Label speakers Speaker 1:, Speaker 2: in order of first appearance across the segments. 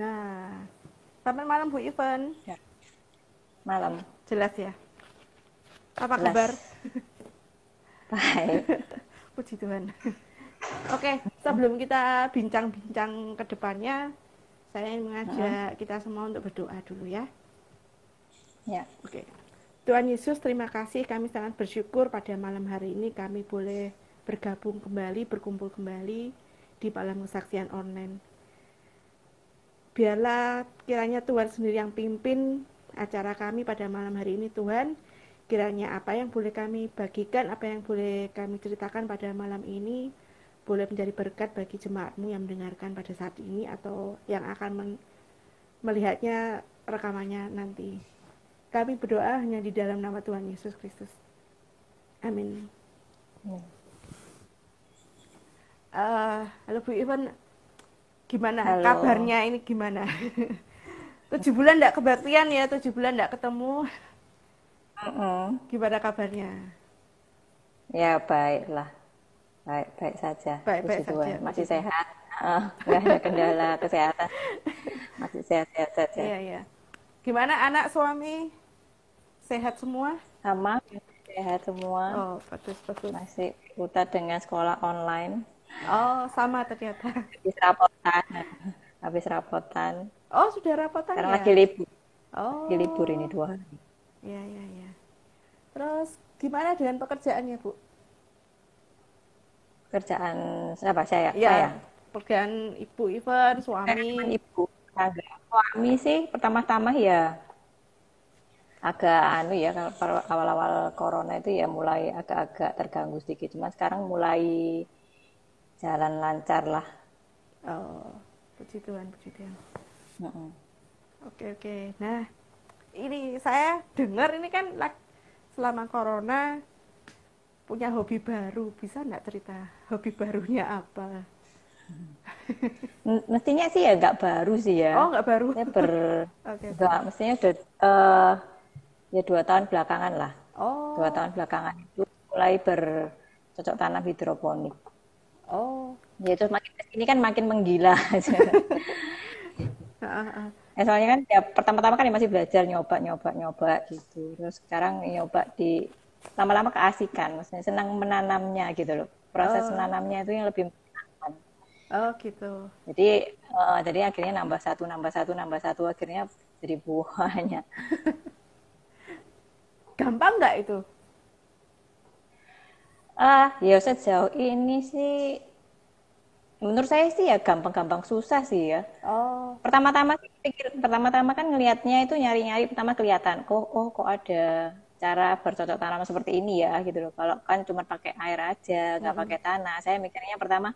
Speaker 1: Nah, selamat malam Bu Ivan.
Speaker 2: Ya, malam.
Speaker 1: Jelas ya? Apa kabar?
Speaker 2: Jelas. Baik.
Speaker 1: Puji Tuhan. Oke, sebelum kita bincang-bincang ke depannya, saya ingin
Speaker 2: Heeh.
Speaker 1: mengajak kita semua untuk berdoa dulu ya.
Speaker 2: Ya.
Speaker 1: Oke. Tuhan Yesus, terima kasih. Kami sangat bersyukur pada malam hari ini kami boleh bergabung kembali, berkumpul kembali di malam kesaksian online. Biarlah kiranya Tuhan sendiri yang pimpin acara kami pada malam hari ini, Tuhan. Kiranya apa yang boleh kami bagikan, apa yang boleh kami ceritakan pada malam ini, boleh menjadi berkat bagi jemaatmu yang mendengarkan pada saat ini atau yang akan melihatnya rekamannya nanti. Kami berdoa hanya di dalam nama Tuhan Yesus Kristus. Amin. Halo Bu Ivan, gimana
Speaker 2: Halo.
Speaker 1: kabarnya ini gimana? 7 bulan enggak kebaktian ya, 7 bulan enggak ketemu. Gimana kabarnya?
Speaker 2: Ya, baiklah. Baik-baik saja.
Speaker 1: Baik-baik
Speaker 2: Puji Tuhan.
Speaker 1: saja.
Speaker 2: Masih sehat. Nggak ada kendala kesehatan. Masih sehat-sehat saja.
Speaker 1: Iya, iya. Gimana anak suami? Sehat semua?
Speaker 2: Sama, sehat semua.
Speaker 1: Oh, bagus.
Speaker 2: Masih putar dengan sekolah online.
Speaker 1: Oh, sama ternyata.
Speaker 2: Habis rapotan. Habis rapotan.
Speaker 1: Oh, sudah rapotan
Speaker 2: Sekarang
Speaker 1: ya?
Speaker 2: lagi libur.
Speaker 1: Oh.
Speaker 2: Lagi libur ini 2 hari.
Speaker 1: Iya. Terus gimana dengan pekerjaannya, Bu?
Speaker 2: Kerjaan siapa? Saya?
Speaker 1: Ya,
Speaker 2: Saya.
Speaker 1: pekerjaan Ibu Ivan, suami.
Speaker 2: Ibu. Agak. Suami sih pertama-tama ya agak ya kalau awal-awal corona itu ya mulai agak-agak terganggu sedikit, cuma sekarang mulai jalan lancar lah.
Speaker 1: Oh, puji Tuhan.
Speaker 2: Mm-mm.
Speaker 1: Oke. Nah, ini saya dengar ini kan selama corona punya hobi baru. Bisa nggak cerita hobi barunya apa?
Speaker 2: Mestinya sih ya nggak baru sih ya.
Speaker 1: Oh, nggak baru.
Speaker 2: Saya
Speaker 1: Oke.
Speaker 2: nggak, mestinya udah ya 2 tahun belakangan lah. 2 tahun
Speaker 1: Oh,
Speaker 2: belakangan itu mulai bercocok tanam hidroponik.
Speaker 1: oh.
Speaker 2: Ya terus makin kesini kan makin menggila aja.
Speaker 1: Ah.
Speaker 2: Soalnya kan ya pertama-tama kan ya masih belajar nyoba gitu. Terus sekarang nyoba di lama-lama keasikan, maksudnya senang menanamnya gitu loh. Proses
Speaker 1: Oh,
Speaker 2: menanamnya itu yang lebih menyenangkan.
Speaker 1: oh gitu.
Speaker 2: Jadi akhirnya nambah satu akhirnya jadi buahnya.
Speaker 1: Gampang nggak itu?
Speaker 2: Ya sejauh ini sih menurut saya sih ya gampang-gampang susah sih ya.
Speaker 1: Oh,
Speaker 2: Pertama-tama kan ngelihatnya itu nyari-nyari pertama kelihatan kok ada cara bercocok tanam seperti ini ya gitu loh. Kalau kan cuma pakai air aja, nggak pakai tanah. Saya mikirnya pertama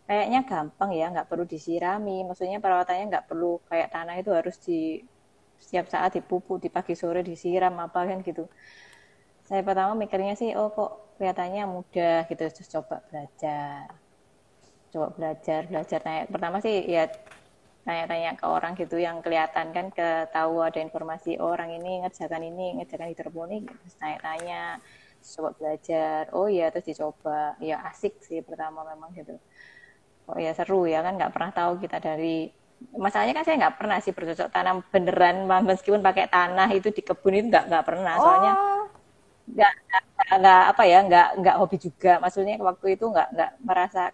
Speaker 2: kayaknya gampang ya, nggak perlu disirami. Maksudnya perawatannya nggak perlu kayak tanah itu harus di setiap saat dipupuk, di pagi sore disiram apa kan gitu. Saya pertama mikirnya sih kok kelihatannya mudah gitu, terus coba belajar tanya. Pertama sih ya tanya-tanya ke orang gitu yang kelihatan kan, tahu ada informasi orang ini ngerjakan hidroponik, terus tanya-tanya, coba belajar. Oh ya, terus dicoba. Ya asik sih pertama memang gitu. Oh ya seru ya kan, nggak pernah tahu kita dari masalahnya kan saya nggak pernah sih bercocok tanam beneran, meskipun pakai tanah itu di kebun itu nggak pernah, soalnya
Speaker 1: oh,
Speaker 2: nggak apa ya, nggak hobi juga, maksudnya waktu itu nggak merasa,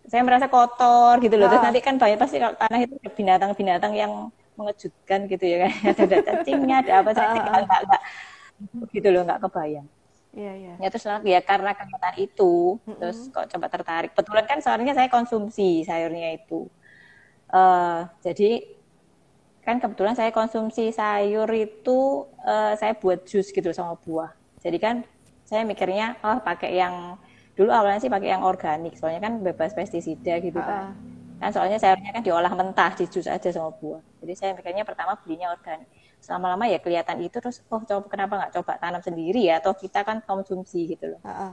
Speaker 2: saya merasa kotor gitu loh. Terus
Speaker 1: ah,
Speaker 2: nanti kan banyak pasti kalau tanah itu ada binatang-binatang yang mengejutkan gitu ya kan. Ada cacingnya, ada apa, saya nggak gitu loh, nggak kebayang.
Speaker 1: iya.
Speaker 2: Ya terus ya karena kelihatan itu, terus kok coba tertarik. Betulan kan soalnya saya konsumsi sayurnya itu. Jadi kan kebetulan saya konsumsi sayur itu, saya buat jus gitu sama buah. Jadi kan saya mikirnya pakai yang dulu awalnya sih pakai yang organik, soalnya kan bebas pestisida gitu kan.
Speaker 1: Ah.
Speaker 2: Kan soalnya sayurnya kan diolah mentah, di jus aja sama buah. Jadi saya mikirnya pertama belinya organik. Selama-lama ya kelihatan itu, terus kenapa nggak coba tanam sendiri ya, atau kita kan konsumsi gitu loh.
Speaker 1: Ah.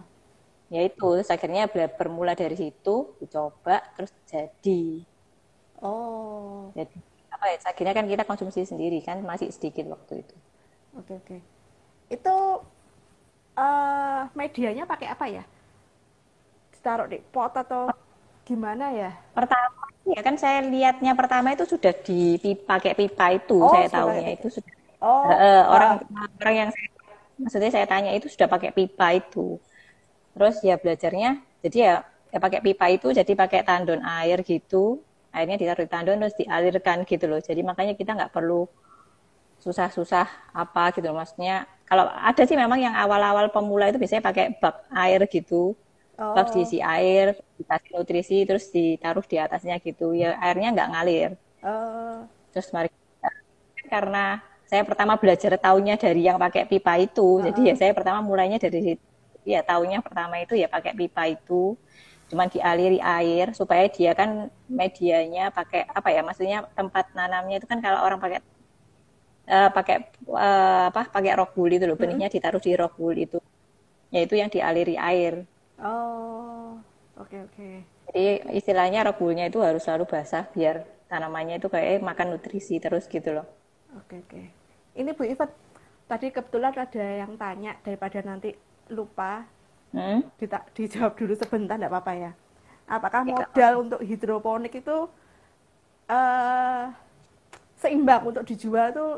Speaker 2: Ya itu, terus akhirnya bermula dari situ, dicoba, terus jadi.
Speaker 1: Oh,
Speaker 2: Jadi apa ya? Akhirnya kan kita konsumsi sendiri kan, masih sedikit waktu itu.
Speaker 1: oke. Itu medianya pakai apa ya? Ditaruh di pot atau gimana ya?
Speaker 2: Pertama Ya kan saya lihatnya pertama itu sudah pakai pipa itu,
Speaker 1: Oh,
Speaker 2: saya
Speaker 1: sudah pakai
Speaker 2: tahunya
Speaker 1: pipa.
Speaker 2: itu sudah.
Speaker 1: Oh,
Speaker 2: Orang
Speaker 1: ah,
Speaker 2: orang yang maksudnya saya tanya itu sudah pakai pipa itu. Terus ya belajarnya, jadi ya pakai pipa itu, jadi pakai tandon air gitu, airnya ditaruh di tandon terus dialirkan gitu loh. Jadi makanya kita nggak perlu susah-susah apa gitu loh. Maksudnya kalau ada sih memang yang awal-awal pemula itu biasanya pakai bak air gitu, bak
Speaker 1: oh,
Speaker 2: diisi air, dikasih nutrisi, terus ditaruh di atasnya gitu. Ya airnya nggak ngalir.
Speaker 1: eh,
Speaker 2: Terus mari karena saya pertama belajar taunya dari yang pakai pipa itu, jadi ya
Speaker 1: ah,
Speaker 2: saya pertama mulainya dari situ. Ya taunya pertama itu ya pakai pipa itu, cuman dialiri air supaya dia kan medianya pakai apa ya, maksudnya tempat nanamnya itu kan kalau orang pakai pakai apa pakai rock wool itu loh,
Speaker 1: mm-mm.
Speaker 2: benihnya ditaruh di rock wool itu, yaitu yang dialiri air.
Speaker 1: Oh, oke oke.
Speaker 2: Jadi istilahnya rock woolnya itu harus selalu basah biar tanamannya itu kayak makan nutrisi terus gitu loh.
Speaker 1: Oke oke. Ini Bu Ivet, tadi kebetulan ada yang tanya daripada nanti lupa,
Speaker 2: Hmm?
Speaker 1: dijawab dulu sebentar enggak apa-apa ya. Apakah
Speaker 2: Ya,
Speaker 1: modal untuk hidroponik itu eh seimbang untuk dijual tuh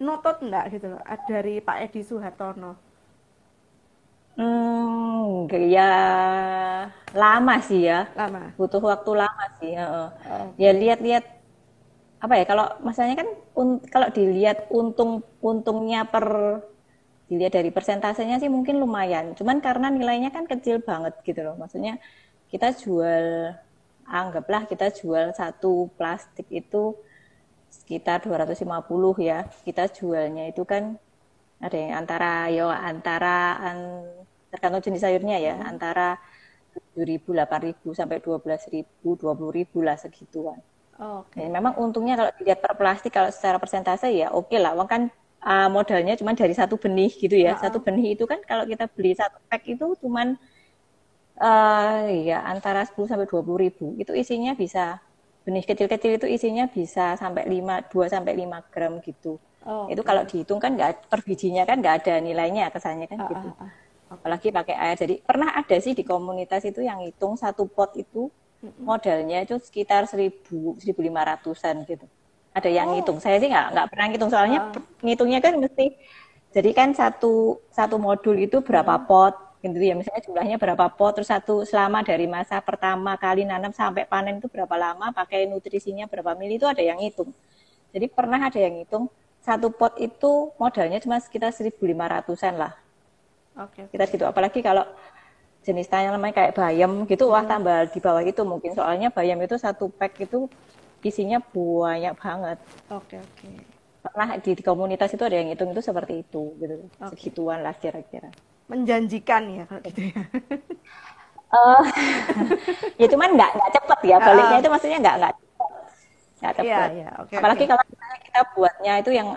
Speaker 1: notot enggak gitu loh dari Pak Edi Suhartono.
Speaker 2: ya lama sih ya,
Speaker 1: Lama.
Speaker 2: butuh waktu lama sih. Heeh. Ya
Speaker 1: Oke.
Speaker 2: lihat-lihat apa ya kalau masalahnya kan kalau dilihat untungnya dilihat dari persentasenya sih mungkin lumayan. Cuman karena nilainya kan kecil banget gitu loh. Maksudnya kita jual anggaplah kita jual satu plastik itu sekitar 250 ya. Kita jualnya itu kan ada yang tergantung jenis sayurnya ya,
Speaker 1: Mm-mm.
Speaker 2: antara 7.000, 8.000 sampai 12.000, 20.000 lah segituan.
Speaker 1: Oke
Speaker 2: Jadi
Speaker 1: oke.
Speaker 2: memang untungnya kalau dilihat per plastik kalau secara persentase ya oke lah. Uang kan modalnya cuma dari satu benih gitu ya. Satu
Speaker 1: Heeh.
Speaker 2: benih itu kan kalau kita beli satu pack itu cuman ya antara 10 sampai 20.000. Itu isinya bisa benih kecil-kecil itu isinya bisa sampai 2 sampai 5 gram gitu. Itu
Speaker 1: Oke.
Speaker 2: kalau dihitung kan nggak per bijinya kan nggak ada nilainya kesannya kan
Speaker 1: Heeh,
Speaker 2: gitu.
Speaker 1: heeh. Oke
Speaker 2: Apalagi
Speaker 1: oke.
Speaker 2: pakai air. Jadi pernah ada sih di komunitas itu yang hitung satu pot itu
Speaker 1: Mm-mm.
Speaker 2: modalnya itu sekitar 1.500-an gitu. Ada yang
Speaker 1: Oh,
Speaker 2: ngitung. Saya sih nggak pernah ngitung soalnya
Speaker 1: heeh.
Speaker 2: ngitungnya kan mesti jadi kan satu satu modul itu berapa
Speaker 1: Mm-mm.
Speaker 2: pot gitu ya. Misalnya jumlahnya berapa pot terus selama dari masa pertama kali nanam sampai panen itu berapa lama, pakai nutrisinya berapa mili itu ada yang ngitung. Jadi pernah ada yang ngitung satu pot itu modalnya cuma sekitar 1.500-an lah.
Speaker 1: Oke
Speaker 2: Kita
Speaker 1: oke.
Speaker 2: gitu. Apalagi kalau jenis tanaman kayak bayam gitu, wah
Speaker 1: Mm-mm.
Speaker 2: tambah di bawah itu mungkin. Soalnya bayam itu satu pack itu isinya banyak banget.
Speaker 1: Oke oke.
Speaker 2: Pernah di komunitas itu ada yang hitung itu seperti itu gitu.
Speaker 1: Oke.
Speaker 2: Segituan lah kira-kira.
Speaker 1: Menjanjikan ya kalau gitu ya.
Speaker 2: Eh, ya cuman nggak cepet ya baliknya
Speaker 1: Heeh.
Speaker 2: itu maksudnya nggak
Speaker 1: Iya
Speaker 2: cepet.
Speaker 1: iya. Oke oke.
Speaker 2: Apalagi kalau misalnya kita buatnya itu yang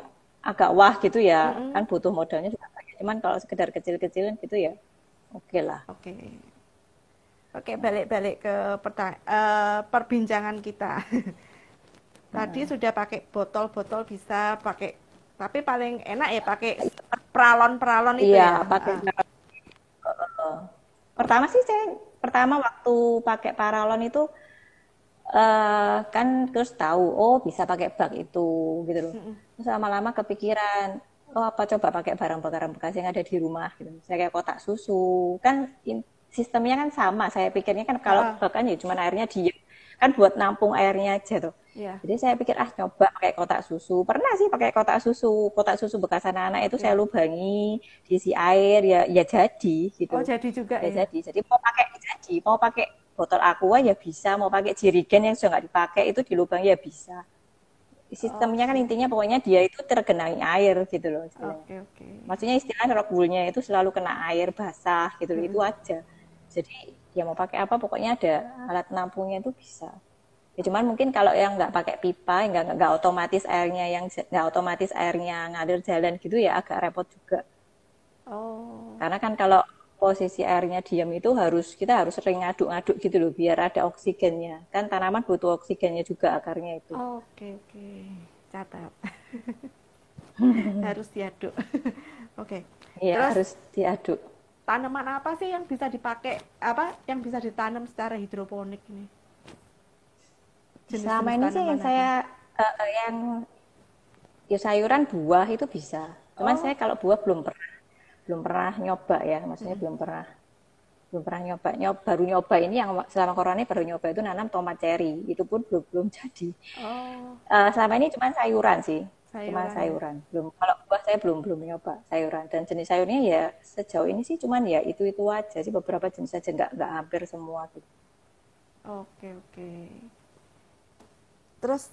Speaker 2: agak wah gitu ya,
Speaker 1: Mm-mm.
Speaker 2: kan butuh modalnya juga banyak. Cuman kalau sekedar kecil-kecilan gitu ya oke lah.
Speaker 1: Oke. Oke, balik-balik ke perbincangan kita. Tadi sudah pakai botol-botol bisa pakai, tapi paling enak ya pakai peralon-peralon itu
Speaker 2: Iya,
Speaker 1: ya.
Speaker 2: pakai
Speaker 1: Heeh.
Speaker 2: pertama sih saya pertama waktu pakai paralon itu kan terus tahu oh bisa pakai bak itu gitu loh. Terus lama-lama kepikiran oh apa coba pakai barang-barang bekas yang ada di rumah gitu. Saya kayak kotak susu kan sistemnya kan sama. Saya pikirnya kan kalau
Speaker 1: Heeh.
Speaker 2: bak kan ya cuma airnya diem kan buat nampung airnya aja tuh.
Speaker 1: Iya.
Speaker 2: Jadi saya pikir ah coba pakai kotak susu. Pernah sih pakai kotak susu bekas anak-anak itu saya
Speaker 1: Iya.
Speaker 2: lubangi diisi air ya ya jadi
Speaker 1: Oh,
Speaker 2: gitu.
Speaker 1: jadi juga
Speaker 2: Ya
Speaker 1: ya.
Speaker 2: jadi mau pakai botol aqua ya bisa, mau pakai jerigen yang sudah nggak dipakai itu di lubang ya bisa. Sistemnya kan
Speaker 1: Oke.
Speaker 2: intinya pokoknya dia itu tergenangi air gitu loh istilahnya.
Speaker 1: Oke, oke.
Speaker 2: Maksudnya istilahnya rock woolnya itu selalu kena air basah gitu loh, itu
Speaker 1: Mm-mm.
Speaker 2: aja. Jadi ya mau pakai apa pokoknya ada alat nampungnya itu bisa. Ya cuman mungkin kalau yang nggak pakai pipa, nggak otomatis airnya nggak otomatis airnya ngalir jalan gitu ya agak repot juga.
Speaker 1: Oh.
Speaker 2: Karena kan kalau posisi airnya diam itu kita harus sering ngaduk-ngaduk gitu loh biar ada oksigennya. Kan tanaman butuh oksigennya juga akarnya itu.
Speaker 1: Oke, oke. Catat. Harus diaduk. Oke.
Speaker 2: Iya,
Speaker 1: Terus
Speaker 2: harus diaduk.
Speaker 1: tanaman apa sih yang bisa dipakai, apa yang bisa ditanam secara hidroponik ini?
Speaker 2: Selama
Speaker 1: jenis-jenis
Speaker 2: ini sih
Speaker 1: tanaman apa?
Speaker 2: yang ya sayuran buah itu bisa. Cuman
Speaker 1: Oh,
Speaker 2: saya kalau buah belum pernah nyoba ya, maksudnya
Speaker 1: mm-mm.
Speaker 2: belum pernah baru nyoba ini yang selama corona ini baru nyoba itu nanam tomat cherry, itu pun belum jadi.
Speaker 1: Oh,
Speaker 2: Selama ini cuma sayuran sih, cuma
Speaker 1: sayuran ya.
Speaker 2: sayuran. Belum, kalau buah saya belum nyoba sayuran, dan jenis sayurnya ya sejauh ini sih cuman ya itu aja sih, beberapa jenis saja, nggak hampir semua gitu.
Speaker 1: Oke, oke. Terus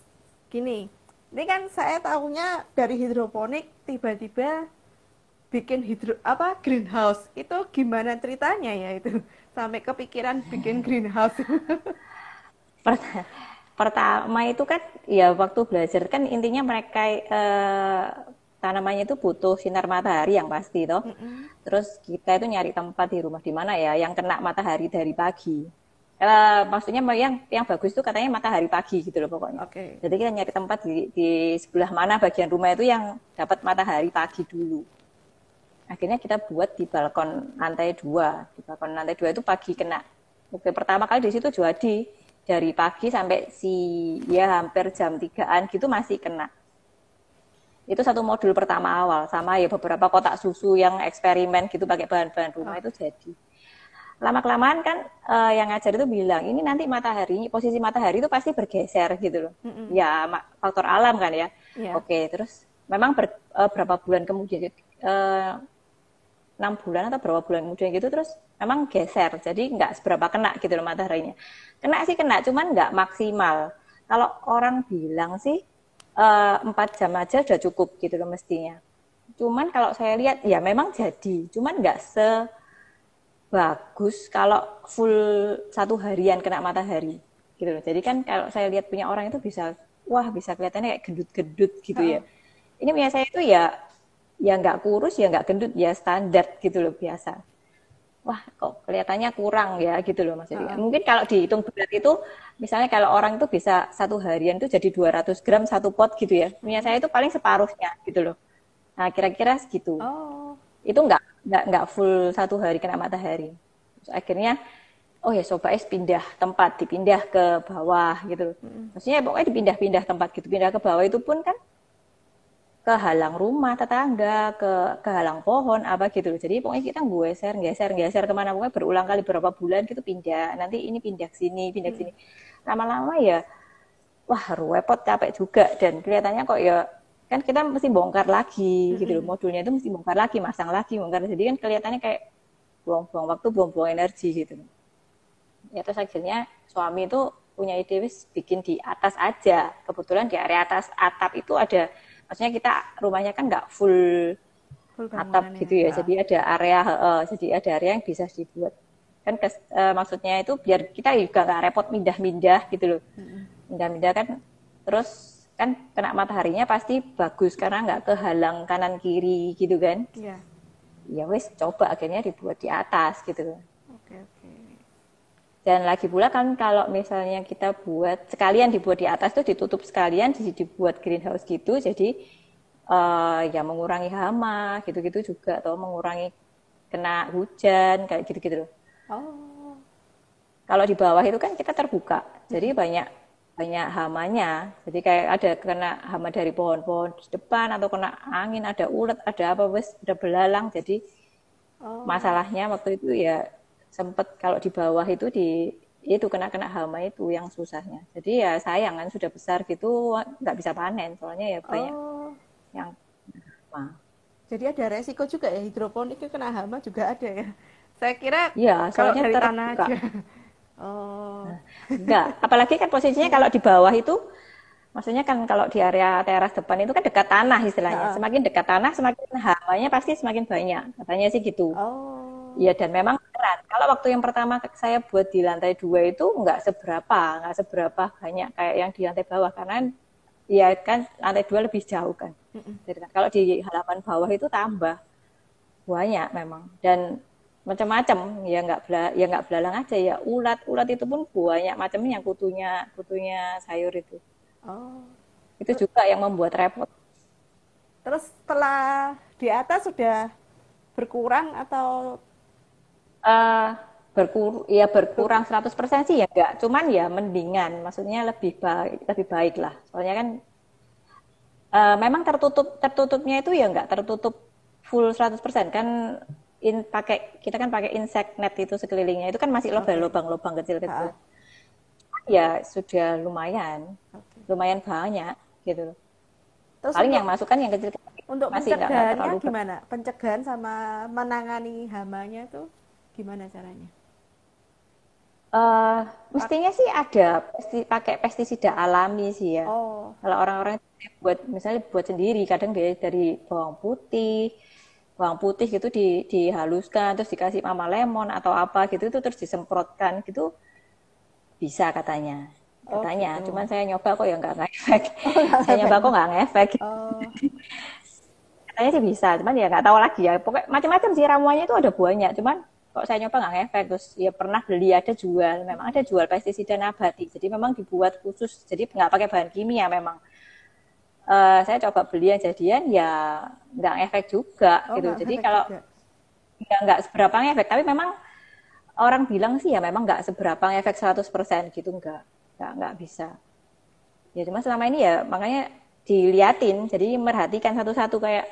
Speaker 1: gini, ini kan saya tahunya dari hidroponik tiba-tiba bikin greenhouse. Itu gimana ceritanya ya itu? Sampai kepikiran bikin greenhouse.
Speaker 2: Pertama itu kan ya waktu belajar kan intinya mereka tanamannya itu butuh sinar matahari yang pasti toh.
Speaker 1: Mm-mm.
Speaker 2: Terus kita itu nyari tempat di rumah di mana ya yang kena matahari dari pagi. Maksudnya yang bagus itu katanya matahari pagi gitu loh pokoknya.
Speaker 1: Oke.
Speaker 2: Jadi kita nyari tempat di sebelah mana bagian rumah itu yang dapat matahari pagi dulu. Akhirnya kita buat di balkon lantai 2. Di balkon lantai 2 itu pagi kena. Oke, pertama kali di situ jadi dari pagi sampai ya hampir jam 3-an gitu masih kena. Itu satu modul pertama awal, sama ya beberapa kotak susu yang eksperimen gitu pakai bahan-bahan rumah itu
Speaker 1: Oke.
Speaker 2: jadi. Lama-kelamaan kan yang ngajar itu bilang, ini nanti posisi matahari itu pasti bergeser gitu loh.
Speaker 1: Mm-mm.
Speaker 2: Ya faktor alam kan ya.
Speaker 1: Iya.
Speaker 2: Oke, terus memang berapa bulan kemudian 6 bulan atau berapa bulan kemudian gitu terus memang geser, jadi nggak seberapa kena gitu loh mataharinya. Kena sih kena, cuman nggak maksimal. Kalau orang bilang sih 4 jam aja udah cukup gitu loh mestinya. Cuman kalau saya lihat ya memang jadi, cuman nggak sebagus kalau full 1 harian kena matahari gitu loh. Jadi kan kalau saya lihat punya orang itu bisa kelihatannya kayak gendut-gendut gitu ya.
Speaker 1: Oh,
Speaker 2: Ini punya saya itu ya nggak kurus ya nggak gendut ya standar gitu loh biasa. Wah kok kelihatannya kurang ya gitu loh maksudnya.
Speaker 1: oh.
Speaker 2: Mungkin kalau dihitung berat itu misalnya kalau orang itu bisa 1 harian itu jadi 200 gram satu pot gitu ya. Punya saya itu paling separuhnya gitu loh. Nah kira-kira segitu.
Speaker 1: Oh,
Speaker 2: Itu nggak full 1 hari kena matahari. Terus akhirnya oh ya coba pindah tempat, dipindah ke bawah gitu loh.
Speaker 1: mm-mm.
Speaker 2: Maksudnya pokoknya dipindah-pindah tempat gitu. Pindah ke bawah itu pun kan kehalang rumah tetangga, kehalang pohon apa gitu loh. Jadi pokoknya kita geser kemana, pokoknya berulang kali berapa bulan gitu pindah. Nanti ini pindah ke sini, pindah ke
Speaker 1: Mm-mm.
Speaker 2: sini. Lama-lama ya, wah repot capek juga dan kelihatannya kok ya kan kita mesti bongkar lagi gitu loh.
Speaker 1: Mm-mm.
Speaker 2: Modulnya itu mesti bongkar lagi, masang lagi, bongkar. Jadi kan kelihatannya kayak buang-buang waktu, buang-buang energi gitu. Ya terus akhirnya suami itu punya ide wis bikin di atas aja. Kebetulan di area atas atap itu ada, maksudnya kita rumahnya kan nggak full
Speaker 1: Full bangunan
Speaker 2: atap
Speaker 1: ya.
Speaker 2: gitu ya,
Speaker 1: Oh.
Speaker 2: jadi ada area yang bisa dibuat kan maksudnya itu biar kita juga nggak repot mindah-mindah gitu loh,
Speaker 1: Mm-mm.
Speaker 2: mindah-mindah kan, terus kan kena mataharinya pasti bagus karena nggak kehalang kanan kiri gitu kan.
Speaker 1: Iya.
Speaker 2: Ya wes coba akhirnya dibuat di atas gitu.
Speaker 1: Oke, oke.
Speaker 2: Dan lagi pula kan kalau misalnya kita buat sekalian dibuat di atas tuh ditutup sekalian, dibuat greenhouse gitu, jadi ya mengurangi hama gitu-gitu juga, atau mengurangi kena hujan kayak gitu-gitu loh.
Speaker 1: Oh.
Speaker 2: Kalau di bawah itu kan kita terbuka, jadi
Speaker 1: Mm-mm.
Speaker 2: banyak banyak hamanya. Jadi kayak ada kena hama dari pohon-pohon di depan atau kena angin, ada ulet, ada apa wes udah belalang. Jadi
Speaker 1: Oh.
Speaker 2: masalahnya waktu itu ya sempet kalau di bawah itu kena hama itu yang susahnya. Jadi ya sayang kan sudah besar gitu nggak bisa panen soalnya ya banyak
Speaker 1: Oh.
Speaker 2: yang hama.
Speaker 1: Jadi ada resiko juga ya hidroponik itu kena hama juga ada ya. Saya kira
Speaker 2: Iya,
Speaker 1: kalau
Speaker 2: soalnya
Speaker 1: dari tanah
Speaker 2: terbuka.
Speaker 1: aja. Oh.
Speaker 2: Enggak, apalagi kan posisinya kalau di bawah itu, maksudnya kan kalau di area teras depan itu kan dekat tanah istilahnya.
Speaker 1: Heeh.
Speaker 2: Semakin dekat tanah, semakin hamanya pasti semakin banyak. Katanya sih gitu.
Speaker 1: Oh.
Speaker 2: Iya, dan memang berat. Kalau waktu yang pertama saya buat di lantai 2 itu nggak seberapa banyak kayak yang di lantai bawah. Karena ya kan lantai 2 lebih jauh kan.
Speaker 1: Mm-mm.
Speaker 2: Kalau di halaman bawah itu tambah banyak memang. Dan macam-macam ya nggak belalang aja ya, ulat itu pun banyak macamnya, yang kutunya sayur
Speaker 1: Oh.
Speaker 2: itu juga yang membuat repot.
Speaker 1: Terus setelah di atas sudah berkurang atau
Speaker 2: Eh berkurang 100% sih ya enggak, cuman ya mendingan, maksudnya lebih baik lah. Soalnya kan memang tertutupnya itu ya enggak tertutup full 100% kan, kita kan pakai insect net itu sekelilingnya itu kan masih lubang-lubang kecil-kecil. Ya sudah lumayan banyak gitu.
Speaker 1: Terus
Speaker 2: Paling yang masuk kan yang kecil-kecil.
Speaker 1: Untuk
Speaker 2: masih
Speaker 1: pencegahannya gimana? Pencegahan sama menangani hamanya tuh gimana caranya?
Speaker 2: Mestinya sih ada pakai pestisida alami sih ya. Kalau orang-orang misalnya buat sendiri, kadang dari bawang putih gitu dihaluskan terus dikasih mama lemon atau apa gitu itu terus disemprotkan gitu bisa katanya. Gitu. Cuman saya nyoba kok ya nggak efek. Saya nyoba kok nggak ngefek. Katanya sih bisa, cuman ya nggak tahu lagi ya. Pokoknya macam-macam sih ramuannya itu ada banyak, cuman kok saya nyoba nggak ngefek. Terus ya pernah beli memang ada jual pestisida nabati. Jadi memang dibuat khusus, jadi nggak pakai bahan kimia memang. Saya coba beli yang jadian ya nggak ngefek juga gitu. Jadi kalau nggak seberapa ngefek, tapi memang orang bilang sih ya memang nggak seberapa ngefek 100% gitu, nggak bisa. Ya cuma selama ini ya makanya diliatin, jadi merhatikan satu-satu kayak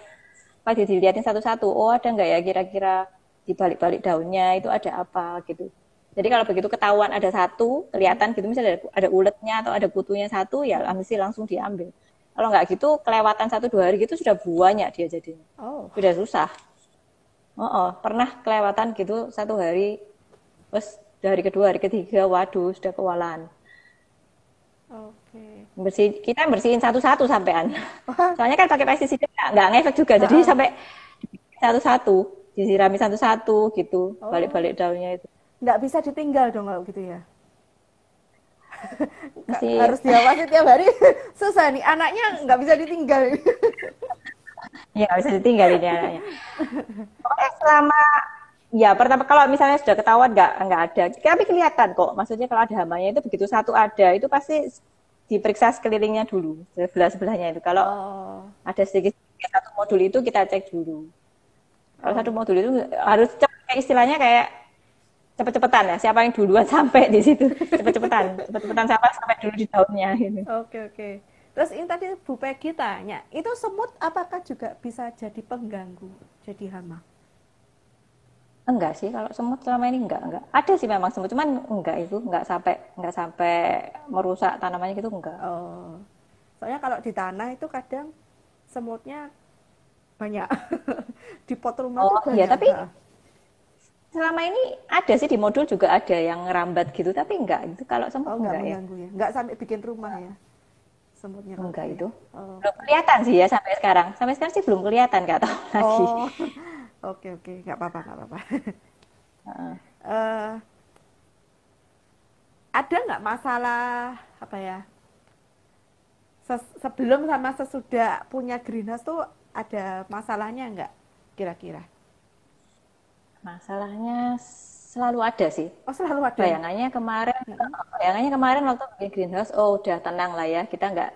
Speaker 2: pas diliatin satu-satu, oh ada nggak ya kira-kira di balik-balik daunnya itu ada apa gitu. Jadi kalau begitu ketahuan ada satu kelihatan gitu, misalnya ada uletnya atau ada kutunya satu, ya mesti langsung diambil. Kalau nggak gitu kelewatan 1-2 hari gitu sudah banyak dia jadinya. Sudah susah. Pernah kelewatan gitu 1 hari, terus dari kedua hari ketiga, waduh sudah kewalahan. Kita bersihin satu-satu sampean. Soalnya kan pakai pestisida nggak ngefek juga, jadi sampai satu-satu disirami satu-satu gitu, balik-balik daunnya itu.
Speaker 1: Nggak bisa ditinggal dong kalau gitu ya. Harus diawasi tiap hari. Susah nih, anaknya nggak bisa ditinggal.
Speaker 2: Ya nggak bisa ditinggal ini anaknya. Pokoknya selama ya pertama kalau misalnya sudah ketahuan nggak ada, tapi kelihatan kok. Maksudnya kalau ada hamanya itu begitu satu ada itu pasti diperiksa sekelilingnya dulu, sebelah-sebelahnya itu. Kalau ada sedikit satu modul itu kita cek dulu. Kalau satu modul itu harus cepat, istilahnya kayak cepet-cepetan ya. Siapa yang duluan sampai di situ, cepet-cepetan sampai dulu di daunnya. Gitu.
Speaker 1: Oke. Terus ini tadi Bu Peggy tanya, itu semut apakah juga bisa jadi pengganggu, jadi hama?
Speaker 2: Enggak sih, kalau semut selama ini enggak. Ada sih memang semut, cuman enggak sampai merusak tanamannya gitu enggak.
Speaker 1: Soalnya kalau di tanah itu kadang semutnya banyak. Di pot rumah tuh banyak.
Speaker 2: Iya, tapi selama ini ada sih di modul juga ada yang ngerambat gitu, tapi enggak itu kalau semut enggak ya.
Speaker 1: Enggak sampai bikin rumah ya. Semutnya
Speaker 2: enggak itu. Belum kelihatan sih ya sampai sekarang. Sampai sekarang sih belum kelihatan, enggak tahu lagi.
Speaker 1: Oke, nggak apa-apa. Ada nggak masalah apa ya? Sebelum sama sesudah punya greenhouse tuh ada masalahnya nggak kira-kira?
Speaker 2: Masalahnya selalu ada sih.
Speaker 1: Selalu ada.
Speaker 2: Bayangannya kemarin waktu bikin greenhouse, udah tenang lah ya, kita nggak,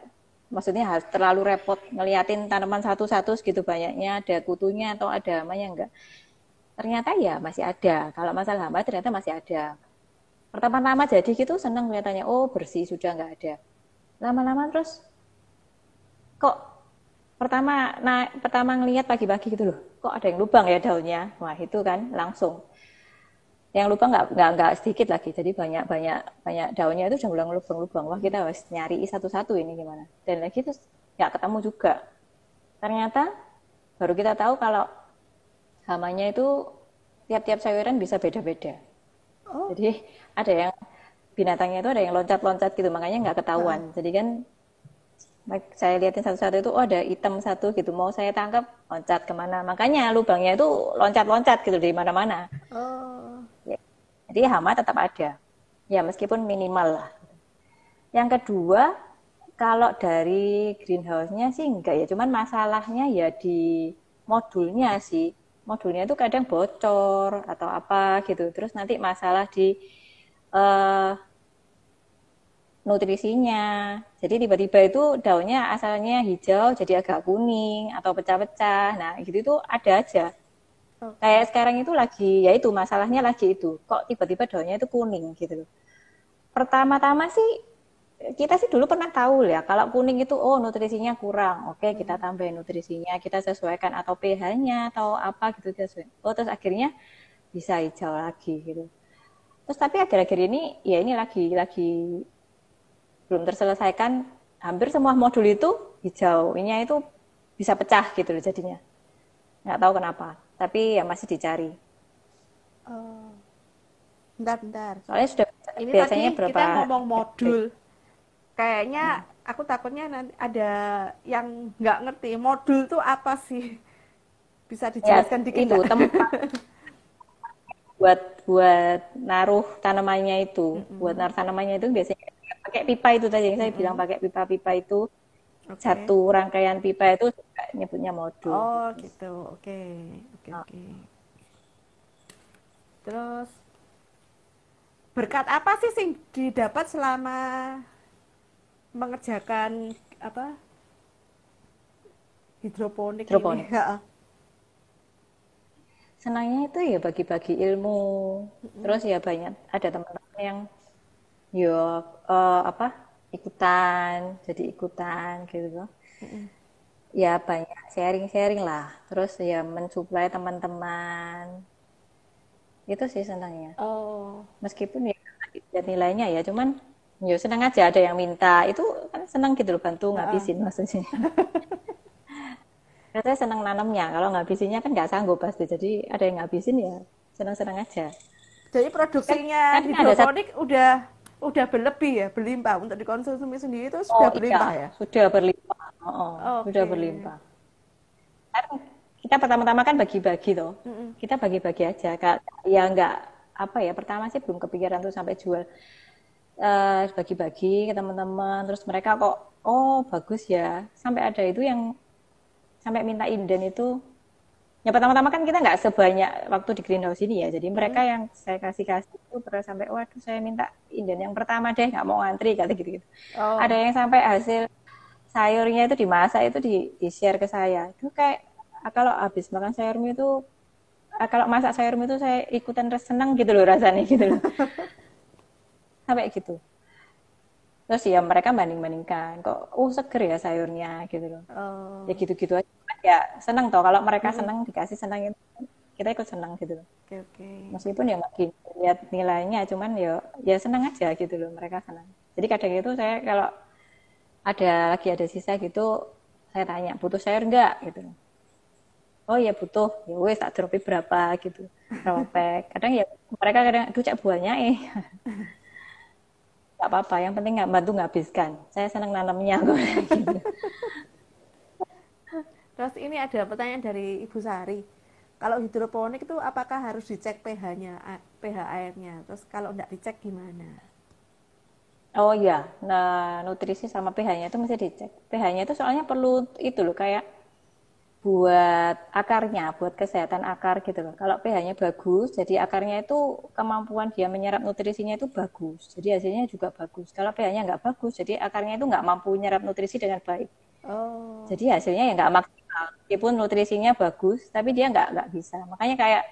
Speaker 2: maksudnya harus terlalu repot ngeliatin tanaman satu-satu segitu banyaknya, ada kutunya atau ada hamanya enggak. Ternyata ya masih ada. Kalau masalah hama ternyata masih ada. Pertama-tama jadi gitu senang kelihatannya, bersih sudah nggak ada. Lama-lama terus kok pertama ngelihat pagi-pagi gitu loh, kok ada yang lubang ya daunnya. Wah itu kan langsung. Yang lubang nggak sedikit lagi, jadi banyak daunnya itu udah mulai lubang-lubang. Wah kita harus nyari satu-satu ini gimana. Dan lagi terus nggak ketemu juga. Ternyata baru kita tahu kalau hamanya itu tiap-tiap sayuran bisa beda-beda. Jadi ada yang binatangnya itu ada yang loncat-loncat gitu, makanya nggak ketahuan. Jadi kan saya lihatin satu-satu itu, ada hitam satu gitu, mau saya tangkap loncat kemana. Makanya lubangnya itu loncat-loncat gitu dari mana-mana. Jadi hama tetap ada, ya meskipun minimal lah. Yang kedua, kalau dari greenhouse-nya sih enggak ya, cuman masalahnya ya di modulnya sih. Modulnya itu kadang bocor atau apa gitu, terus nanti masalah di nutrisinya. Jadi tiba-tiba itu daunnya asalnya hijau jadi agak kuning atau pecah-pecah. Nah gitu itu ada aja.
Speaker 1: Oke.
Speaker 2: Kayak sekarang itu lagi, ya itu masalahnya lagi itu. Kok tiba-tiba daunnya itu kuning gitu loh. Pertama-tama sih kita sih dulu pernah tahu ya kalau kuning itu oh nutrisinya kurang. Oke, kita
Speaker 1: Mm.
Speaker 2: tambahin nutrisinya, kita sesuaikan atau pH-nya atau apa gitu kita sesuaikan. Oh, terus akhirnya bisa hijau lagi gitu. Terus tapi akhir-akhir ini ya ini lagi belum terselesaikan, hampir semua modul itu hijaunya itu bisa pecah gitu loh jadinya. Nggak tahu kenapa, tapi ya masih dicari.
Speaker 1: Oh, bentar.
Speaker 2: Soalnya sudah
Speaker 1: Ini
Speaker 2: biasanya
Speaker 1: tadi kita
Speaker 2: berapa
Speaker 1: ngomong modul.
Speaker 2: hmm.
Speaker 1: Kayaknya aku takutnya nanti ada yang nggak ngerti modul tuh apa sih? Bisa
Speaker 2: Ya
Speaker 1: dijelaskan dikit
Speaker 2: itu
Speaker 1: nggak?
Speaker 2: tempat buat buat naruh tanamannya itu, buat
Speaker 1: Mm-mm.
Speaker 2: naruh tanamannya itu biasanya pakai pipa itu tadi yang saya bilang
Speaker 1: Mm-mm.
Speaker 2: pakai pipa-pipa itu
Speaker 1: Oke.
Speaker 2: satu rangkaian pipa itu juga nyebutnya modul
Speaker 1: Oh
Speaker 2: gitu.
Speaker 1: gitu. Oke. Oke,
Speaker 2: Nah,
Speaker 1: oke. Terus berkat apa sih sing didapat selama mengerjakan apa hidroponik ini?
Speaker 2: hidroponik. Senangnya itu ya bagi-bagi ilmu. Terus ya banyak ada teman-teman yang ya apa ikutan, jadi ikutan gitu loh. Ya banyak sharing-sharing lah. Terus ya mensuplai teman-teman. Itu sih senangnya.
Speaker 1: Oh.
Speaker 2: Meskipun ya ada nilainya ya, cuman ya senang aja ada yang minta. Itu kan senang gitu loh bantu
Speaker 1: Heeh.
Speaker 2: ngabisin maksudnya. Saya senang nanamnya. Kalau ngabisinnya kan nggak sanggup pasti. Jadi ada yang ngabisin ya senang-senang aja.
Speaker 1: Jadi
Speaker 2: Kan
Speaker 1: produksinya
Speaker 2: kadang ada satu.
Speaker 1: hidroponik udah berlebih ya, berlimpah untuk dikonsumsi sendiri itu
Speaker 2: Oh
Speaker 1: sudah
Speaker 2: iya,
Speaker 1: berlimpah ya.
Speaker 2: sudah berlimpah. Oh, sudah
Speaker 1: Oke.
Speaker 2: berlimpah. Kan kita pertama-tama kan bagi-bagi toh.
Speaker 1: Mm-mm.
Speaker 2: Kita bagi-bagi aja. Kak. Ya nggak apa ya. Pertama sih belum kepikiran tuh sampai jual. Bagi-bagi ke teman-teman. Terus mereka kok, oh bagus ya. Sampai ada itu yang sampai minta inden itu. Ya pertama-tama kan kita nggak sebanyak waktu di greenhouse ini ya. Jadi mereka
Speaker 1: Mm-mm.
Speaker 2: yang saya kasih-kasih itu pernah sampai, waduh saya minta inden yang pertama deh, nggak mau ngantri kata gitu-gitu. Ada
Speaker 1: Oh.
Speaker 2: yang sampai hasil sayurnya itu dimasak itu di share ke saya. Itu kayak kalau habis makan sayurmu itu kalau masak sayurmu itu saya ikutan senang gitu loh rasanya gitu loh. Sampai gitu. Terus ya mereka banding-bandingkan kok seger ya sayurnya gitu loh. Ya
Speaker 1: Oh.
Speaker 2: gitu-gitu aja. Ya senang toh kalau mereka
Speaker 1: Mm-mm.
Speaker 2: senang dikasih senang itu kita ikut senang gitu loh.
Speaker 1: Oke, oke.
Speaker 2: Meskipun ya nggak lihat nilainya cuman ya senang aja gitu loh mereka senang. Jadi kadang itu saya kalau ada sisa gitu saya tanya butuh sayur nggak gitu. Oh ya butuh, ya wes tak dropi berapa gitu, berapa pack. Kadang ya mereka kadang aduh cak buahnya nggak apa-apa, yang penting nggak bantu ngabiskan. Saya senang nanamnya kok gitu.
Speaker 1: Terus ini ada pertanyaan dari Ibu Sari. Kalau hidroponik itu apakah harus dicek pH-nya, pH airnya? Terus kalau nggak dicek gimana?
Speaker 2: Oh iya, nah nutrisi sama pH-nya itu mesti dicek. pH-nya itu soalnya perlu itu loh kayak buat akarnya, buat kesehatan akar gitu loh. Kalau pH-nya bagus, jadi akarnya itu kemampuan dia menyerap nutrisinya itu bagus. Jadi hasilnya juga bagus. Kalau pH-nya nggak bagus, jadi akarnya itu nggak mampu menyerap nutrisi dengan baik.
Speaker 1: Oh.
Speaker 2: Jadi hasilnya ya nggak maksimal. Meskipun nutrisinya bagus, tapi dia nggak bisa. Makanya kayak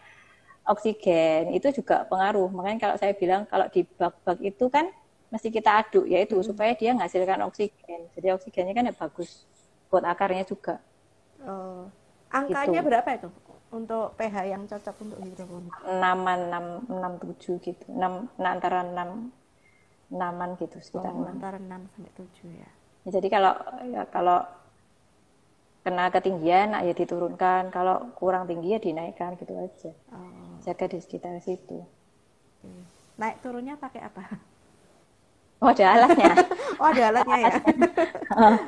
Speaker 2: oksigen itu juga pengaruh. Makanya kalau saya bilang kalau di bak-bak itu kan mesti kita aduk, yaitu
Speaker 1: Mm-mm.
Speaker 2: supaya dia menghasilkan oksigen. Jadi oksigennya kan ya bagus buat akarnya juga.
Speaker 1: Oh. Angkanya
Speaker 2: Gitu.
Speaker 1: berapa itu untuk pH yang cocok untuk hidroponik?
Speaker 2: 6-an, 6, 7 gitu. 6, nah antara 6, 6-an gitu, sekitar
Speaker 1: Oh,
Speaker 2: 6.
Speaker 1: antara 6 sampai 7 ya.
Speaker 2: Ya, jadi kalau kena ketinggian ya diturunkan, kalau kurang tinggi ya dinaikkan gitu aja.
Speaker 1: Oh,
Speaker 2: Jaga di sekitar situ.
Speaker 1: oke. Naik turunnya pakai apa?
Speaker 2: Oh, ada alatnya.
Speaker 1: Oh, ada alatnya ya.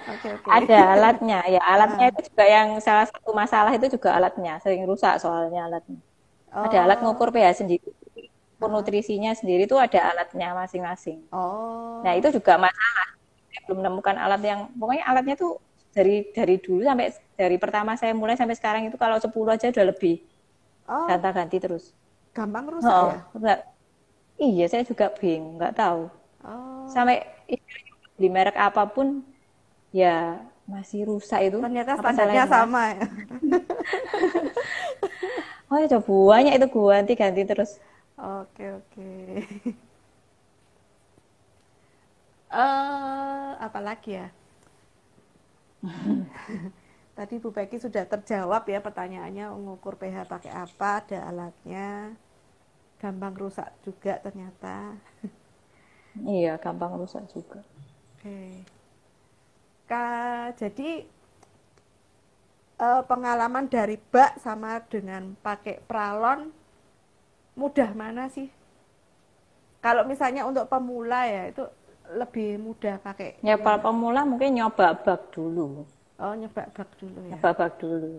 Speaker 1: Oke, oke.
Speaker 2: Ada alatnya. Ya, alatnya
Speaker 1: Ah.
Speaker 2: itu juga yang salah satu masalah itu juga alatnya. Sering rusak soalnya alatnya. Ada alat
Speaker 1: Oh.
Speaker 2: ngukur pH sendiri. Ngukur
Speaker 1: Ah.
Speaker 2: nutrisinya sendiri itu ada alatnya masing-masing. Nah,
Speaker 1: Oh.
Speaker 2: itu juga masalah. Saya belum menemukan alat yang pokoknya alatnya tuh dari dulu sampai dari pertama saya mulai sampai sekarang itu kalau 10 aja udah lebih
Speaker 1: Oh,
Speaker 2: ganti-ganti terus.
Speaker 1: gampang rusak
Speaker 2: Oh,
Speaker 1: ya?
Speaker 2: enggak. Iya, saya juga bingung, nggak tahu.
Speaker 1: Oh,
Speaker 2: Sampai di merek apapun ya masih rusak itu.
Speaker 1: ternyata
Speaker 2: Apa
Speaker 1: standarnya
Speaker 2: salahnya Mas?
Speaker 1: sama ya.
Speaker 2: Oh ya coba banyak itu ganti terus.
Speaker 1: Oke, oke. Apa lagi ya? Tadi Bu Becky sudah terjawab ya pertanyaannya, mengukur pH pakai apa, ada alatnya, gampang rusak juga ternyata.
Speaker 2: Iya, gampang rusak juga.
Speaker 1: Oke. Jadi pengalaman dari bak sama dengan pakai pralon mudah mana sih? Kalau misalnya untuk pemula ya itu lebih mudah pakai
Speaker 2: Ya
Speaker 1: yang
Speaker 2: para pemula mungkin nyoba bak dulu.
Speaker 1: oh nyoba bak dulu ya.
Speaker 2: Nyoba bak dulu.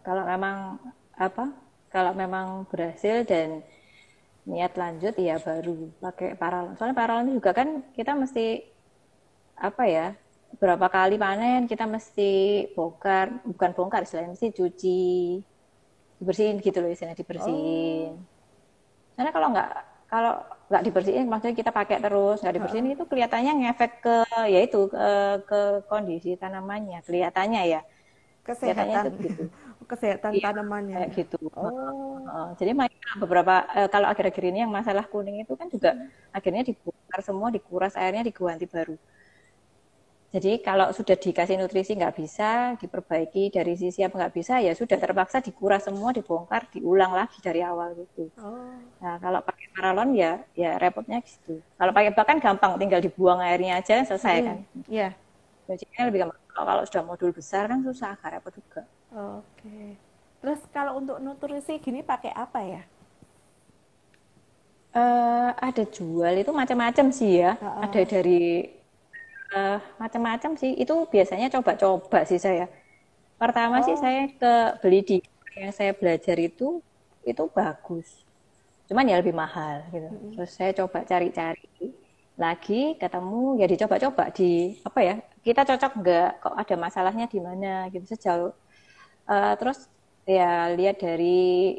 Speaker 2: Kalau memang apa? Kalau memang berhasil dan niat lanjut ya baru pakai paralon. Soalnya paralon itu juga kan kita mesti apa ya? Berapa kali panen kita mesti bongkar, bukan bongkar istilahnya mesti cuci, dibersihin gitu loh istilahnya dibersihin.
Speaker 1: Oh,
Speaker 2: Karena kalau nggak dibersihin, maksudnya kita pakai terus nggak
Speaker 1: heeh.
Speaker 2: dibersihin itu kelihatannya ngefek ke ya itu ke kondisi tanamannya kelihatannya ya kelihatannya itu
Speaker 1: Kesehatan.
Speaker 2: gitu.
Speaker 1: Kesehatan
Speaker 2: Iya
Speaker 1: tanamannya
Speaker 2: kayak
Speaker 1: ya.
Speaker 2: gitu.
Speaker 1: Oh.
Speaker 2: Jadi makanya beberapa kalau akhir-akhir ini yang masalah kuning itu kan juga akhirnya dibongkar semua, dikuras airnya diganti baru. Jadi kalau sudah dikasih nutrisi nggak bisa, diperbaiki dari sisi apa nggak bisa, ya sudah terpaksa dikuras semua, dibongkar, diulang lagi dari awal gitu.
Speaker 1: Oh.
Speaker 2: Nah kalau pakai paralon ya repotnya gitu. Kalau pakai bak kan gampang, tinggal dibuang airnya aja selesai kan.
Speaker 1: Ya.
Speaker 2: Cucinya lebih gampang. Kalau sudah modul besar kan susah, agak repot juga.
Speaker 1: Oke. Terus kalau untuk nutrisi gini pakai apa ya?
Speaker 2: Ada jual itu macam-macam sih ya. Ada
Speaker 1: Heeh.
Speaker 2: dari macam-macam sih. Itu biasanya coba-coba sih saya. Pertama sih
Speaker 1: Oh.
Speaker 2: saya beli di yang saya belajar itu bagus. Cuman ya lebih mahal gitu. Terus saya coba cari-cari lagi ketemu ya dicoba-coba di apa ya kita cocok nggak kok ada masalahnya di mana gitu sejauh terus ya lihat dari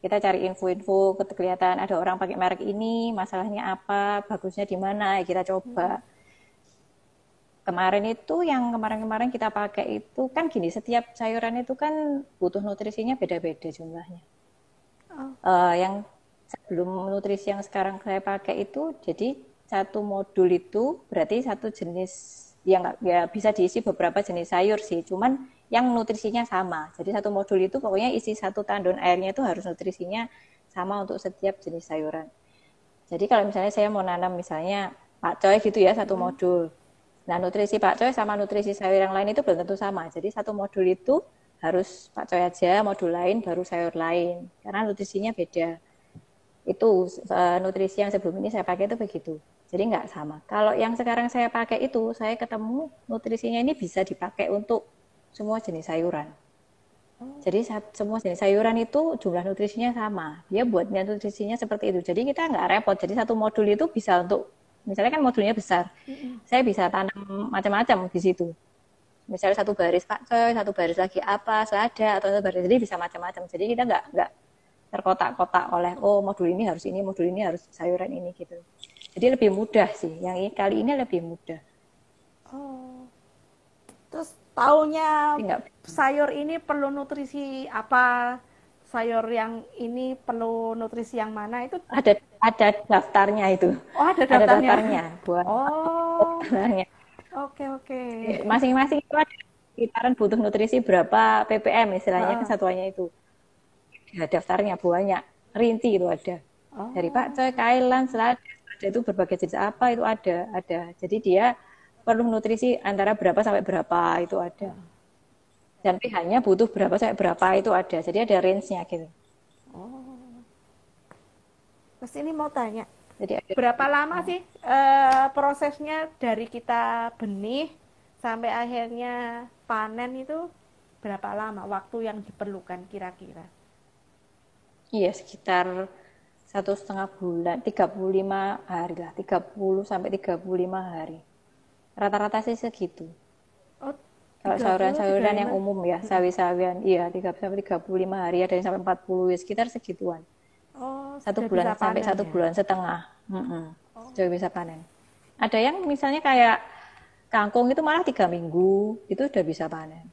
Speaker 2: kita cari info-info kelihatan ada orang pakai merek ini masalahnya apa bagusnya di mana ya kita coba kemarin kita pakai itu kan gini setiap sayuran itu kan butuh nutrisinya beda-beda jumlahnya
Speaker 1: Oh.
Speaker 2: yang sebelum nutrisi yang sekarang saya pakai itu jadi satu modul itu berarti satu jenis yang ya bisa diisi beberapa jenis sayur sih cuman yang nutrisinya sama jadi satu modul itu pokoknya isi satu tandon airnya itu harus nutrisinya sama untuk setiap jenis sayuran jadi kalau misalnya saya mau nanam misalnya pakcoy gitu ya satu modul nah nutrisi pakcoy sama nutrisi sayur yang lain itu belum tentu sama jadi satu modul itu harus pakcoy aja modul lain baru sayur lain karena nutrisinya beda itu nutrisi yang sebelum ini saya pakai itu begitu. Jadi nggak sama. Kalau yang sekarang saya pakai itu, saya ketemu nutrisinya ini bisa dipakai untuk semua jenis sayuran. Jadi semua jenis sayuran itu jumlah nutrisinya sama. Dia buatnya nutrisinya seperti itu. Jadi kita nggak repot. Jadi satu modul itu bisa untuk, misalnya kan modulnya besar, saya bisa tanam macam-macam di situ. Misalnya satu baris pakcoy, satu baris lagi apa, selada, atau satu baris, jadi bisa macam-macam. Jadi kita nggak terkotak-kotak oleh modul ini harus sayuran ini gitu. Jadi lebih mudah sih. Yang ini, kali ini lebih mudah.
Speaker 1: Oh. Terus taunya
Speaker 2: Tinggal
Speaker 1: sayur ini perlu nutrisi apa? Sayur yang ini perlu nutrisi yang mana itu?
Speaker 2: ada daftarnya itu.
Speaker 1: Oh, ada
Speaker 2: Ada
Speaker 1: daftarnya.
Speaker 2: daftarnya buat
Speaker 1: Oh.
Speaker 2: daftarnya.
Speaker 1: Oke, oke.
Speaker 2: Masing-masing itu ada sekitaran butuh nutrisi berapa ppm istilahnya
Speaker 1: Heeh.
Speaker 2: kesatuannya itu. Ada daftarnya banyak. Rinti itu ada. Dari
Speaker 1: Oh.
Speaker 2: pakcoy, kailan, selada itu berbagai jenis apa itu ada. Jadi dia perlu nutrisi antara berapa sampai berapa itu ada. Dan pH-nya butuh berapa sampai berapa itu ada. Jadi ada range-nya gitu.
Speaker 1: Oh. Terus ini mau tanya,
Speaker 2: Jadi ada
Speaker 1: berapa lama sih prosesnya dari kita benih sampai akhirnya panen itu berapa lama waktu yang diperlukan kira-kira?
Speaker 2: iya sekitar 1,5 bulan, 35 hari lah, 30 sampai 35 hari. Rata-rata sih segitu.
Speaker 1: Oh,
Speaker 2: Kalau
Speaker 1: 30
Speaker 2: sayuran-sayuran yang
Speaker 1: 35.
Speaker 2: umum ya, sawi-sawian, iya 30 sampai 35 hari, ada yang sampai 40, ya sekitar segituan.
Speaker 1: Oh,
Speaker 2: Satu
Speaker 1: sudah
Speaker 2: bulan
Speaker 1: bisa
Speaker 2: sampai
Speaker 1: panen
Speaker 2: satu
Speaker 1: ya.
Speaker 2: bulan setengah. Sudah bisa panen. Ada yang misalnya kayak kangkung itu malah 3 minggu, itu udah bisa panen.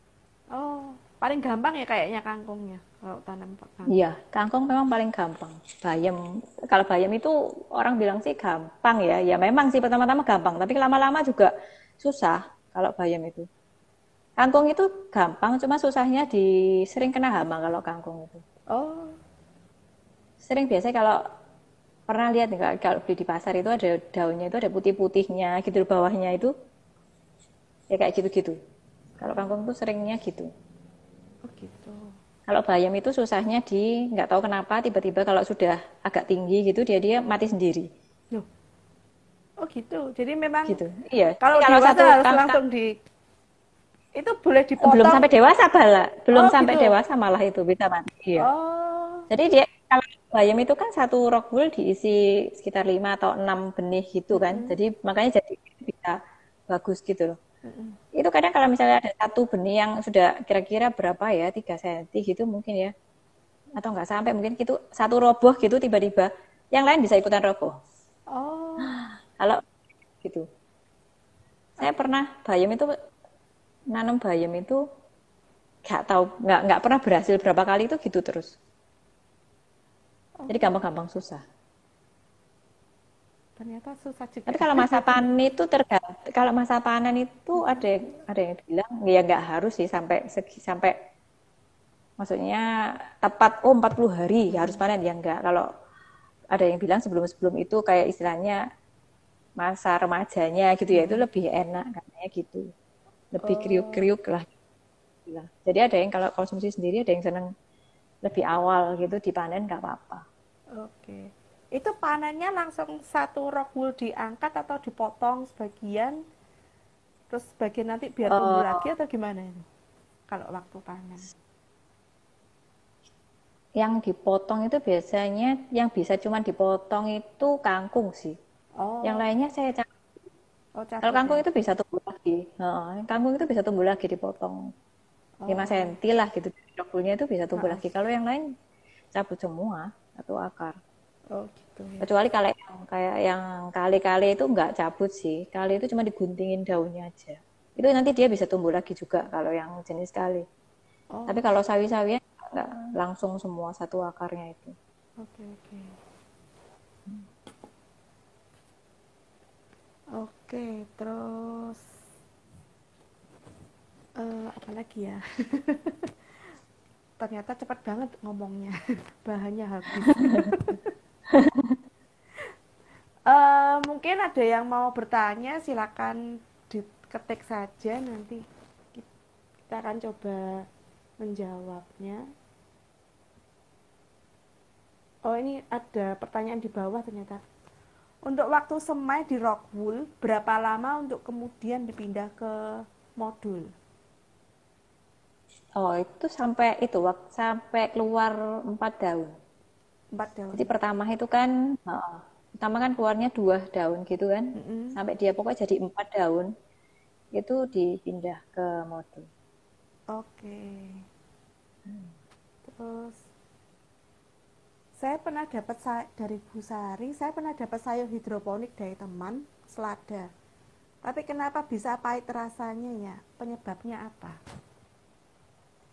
Speaker 1: Oh, paling gampang ya kayaknya kangkungnya. kalau tanam
Speaker 2: Iya,
Speaker 1: kangkung?
Speaker 2: kangkung memang paling gampang. Bayam, kalau bayam itu orang bilang sih gampang ya. Ya memang sih pertama-tama gampang, tapi lama-lama juga susah kalau bayam itu. Kangkung itu gampang, cuma susahnya di sering kena hama kalau kangkung itu.
Speaker 1: Oh,
Speaker 2: Sering biasanya kalau pernah lihat nih kalau beli di pasar itu ada daunnya itu ada putih-putihnya gitu di bawahnya itu ya kayak gitu-gitu. Kalau kangkung tuh seringnya gitu.
Speaker 1: oh gitu.
Speaker 2: Kalau bayam itu susahnya di nggak tahu kenapa tiba-tiba kalau sudah agak tinggi gitu dia dia mati sendiri
Speaker 1: Loh, oh gitu. Jadi memang
Speaker 2: gitu. Iya. Jadi
Speaker 1: kalau
Speaker 2: kalau
Speaker 1: dewasa
Speaker 2: satu
Speaker 1: harus langsung itu boleh
Speaker 2: belum
Speaker 1: dipotong.
Speaker 2: sampai dewasa bala, belum
Speaker 1: Oh
Speaker 2: sampai
Speaker 1: gitu.
Speaker 2: dewasa malah itu bisa mati. Iya.
Speaker 1: Oh,
Speaker 2: Jadi dia kalau bayam itu kan satu rock wool diisi sekitar 5 atau 6 benih gitu kan.
Speaker 1: mm-mm,
Speaker 2: Jadi makanya jadi bisa bagus gitu loh.
Speaker 1: mm-mm.
Speaker 2: Itu kadang kalau misalnya ada satu benih yang sudah kira-kira berapa ya, 3 cm gitu mungkin ya. Atau nggak sampai mungkin gitu, satu roboh gitu tiba-tiba. Yang lain bisa ikutan roboh.
Speaker 1: Oh,
Speaker 2: Kalau gitu. Saya pernah bayam itu, nanam bayam itu nggak tahu, nggak pernah berhasil berapa kali itu gitu terus. Jadi
Speaker 1: oh,
Speaker 2: gampang-gampang susah.
Speaker 1: ternyata susah juga.
Speaker 2: Tapi kalau masa panen itu tergantung. Kalau masa panen itu ada yang bilang ya nggak harus sih sampai maksudnya tepat 40 hari ya harus
Speaker 1: Mm-mm.
Speaker 2: panen ya enggak. Kalau ada yang bilang sebelum-sebelum itu kayak istilahnya masa remajanya gitu ya itu
Speaker 1: Mm-mm.
Speaker 2: lebih enak katanya gitu. Lebih
Speaker 1: Oh,
Speaker 2: kriuk-kriuk lah. Jadi ada yang kalau konsumsi sendiri ada yang seneng lebih awal gitu dipanen nggak apa-apa.
Speaker 1: oke. Itu panennya langsung satu rock wool diangkat atau dipotong sebagian, terus sebagian nanti biar tumbuh lagi
Speaker 2: Uh,
Speaker 1: atau gimana itu? Kalau waktu panen.
Speaker 2: yang dipotong itu biasanya yang bisa cuma dipotong itu kangkung sih. Yang
Speaker 1: Oh,
Speaker 2: lainnya saya
Speaker 1: oh
Speaker 2: kalau
Speaker 1: cabut
Speaker 2: kangkung
Speaker 1: ya.
Speaker 2: itu bisa tumbuh lagi. Kangkung itu bisa tumbuh lagi dipotong 5
Speaker 1: Oh,
Speaker 2: cm lah gitu. Dogulnya itu bisa tumbuh
Speaker 1: heeh.
Speaker 2: lagi. Kalau yang lain cabut semua atau akar.
Speaker 1: Oh gitu ya.
Speaker 2: Kecuali kalau yang kayak yang kali-kali itu nggak cabut sih. Kali itu cuma diguntingin daunnya aja. Itu nanti dia bisa tumbuh lagi juga kalau yang jenis kali. Tapi
Speaker 1: Oh,
Speaker 2: kalau sawi-sawian nggak langsung semua satu akarnya itu.
Speaker 1: oke oke. Oke, terus apa lagi ya? Ternyata cepat banget ngomongnya. Bahannya habis. Mungkin ada yang mau bertanya, silakan diketik saja nanti kita akan coba menjawabnya. Oh, ini ada pertanyaan di bawah ternyata. Untuk waktu semai di Rockwool, berapa lama untuk kemudian dipindah ke modul?
Speaker 2: Oh itu sampai itu sampai keluar 4 daun.
Speaker 1: 4
Speaker 2: Jadi
Speaker 1: daun.
Speaker 2: pertama itu kan, pertama kan keluarnya 2 daun gitu kan,
Speaker 1: Mm-mm.
Speaker 2: sampai dia pokoknya jadi 4 daun, itu dipindah ke modul.
Speaker 1: Oke. Terus saya pernah dapat dari Bu Sari, saya pernah dapat sayur hidroponik dari teman, selada. Tapi kenapa bisa pahit rasanya ya? Penyebabnya apa?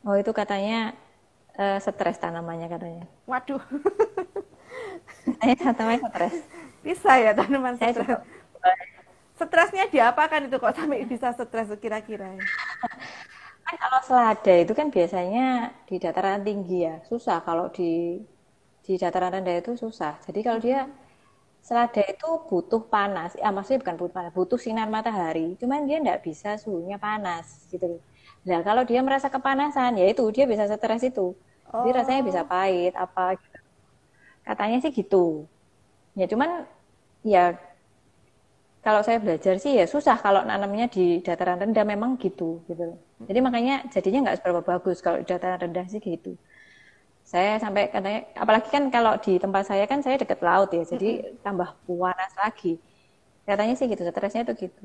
Speaker 2: Oh itu katanya stres tanamannya katanya.
Speaker 1: Waduh,
Speaker 2: Katanya tanamannya stres.
Speaker 1: bisa ya tanaman
Speaker 2: Saya juga
Speaker 1: stres. Stresnya diapakan itu kok sampai bisa stres kira-kira ya?
Speaker 2: kan kalau selada itu kan biasanya di dataran tinggi ya, susah kalau di dataran rendah itu susah. Jadi kalau dia
Speaker 1: Mm-mm.
Speaker 2: selada itu butuh panas, maksudnya bukan butuh panas, butuh sinar matahari. Cuman dia nggak bisa suhunya panas gitu. Nah kalau dia merasa kepanasan, ya itu dia bisa stres itu. Jadi rasanya bisa
Speaker 1: Oh,
Speaker 2: pahit apa gitu. Katanya sih gitu. Ya cuman ya kalau saya belajar sih ya susah kalau nanamnya di dataran rendah memang gitu. Jadi makanya jadinya nggak seberapa bagus kalau di dataran rendah sih gitu. Saya sampai katanya, apalagi kan kalau di tempat saya kan saya deket laut ya, jadi
Speaker 1: mm-mm.
Speaker 2: tambah panas lagi. Katanya sih gitu, stresnya itu gitu.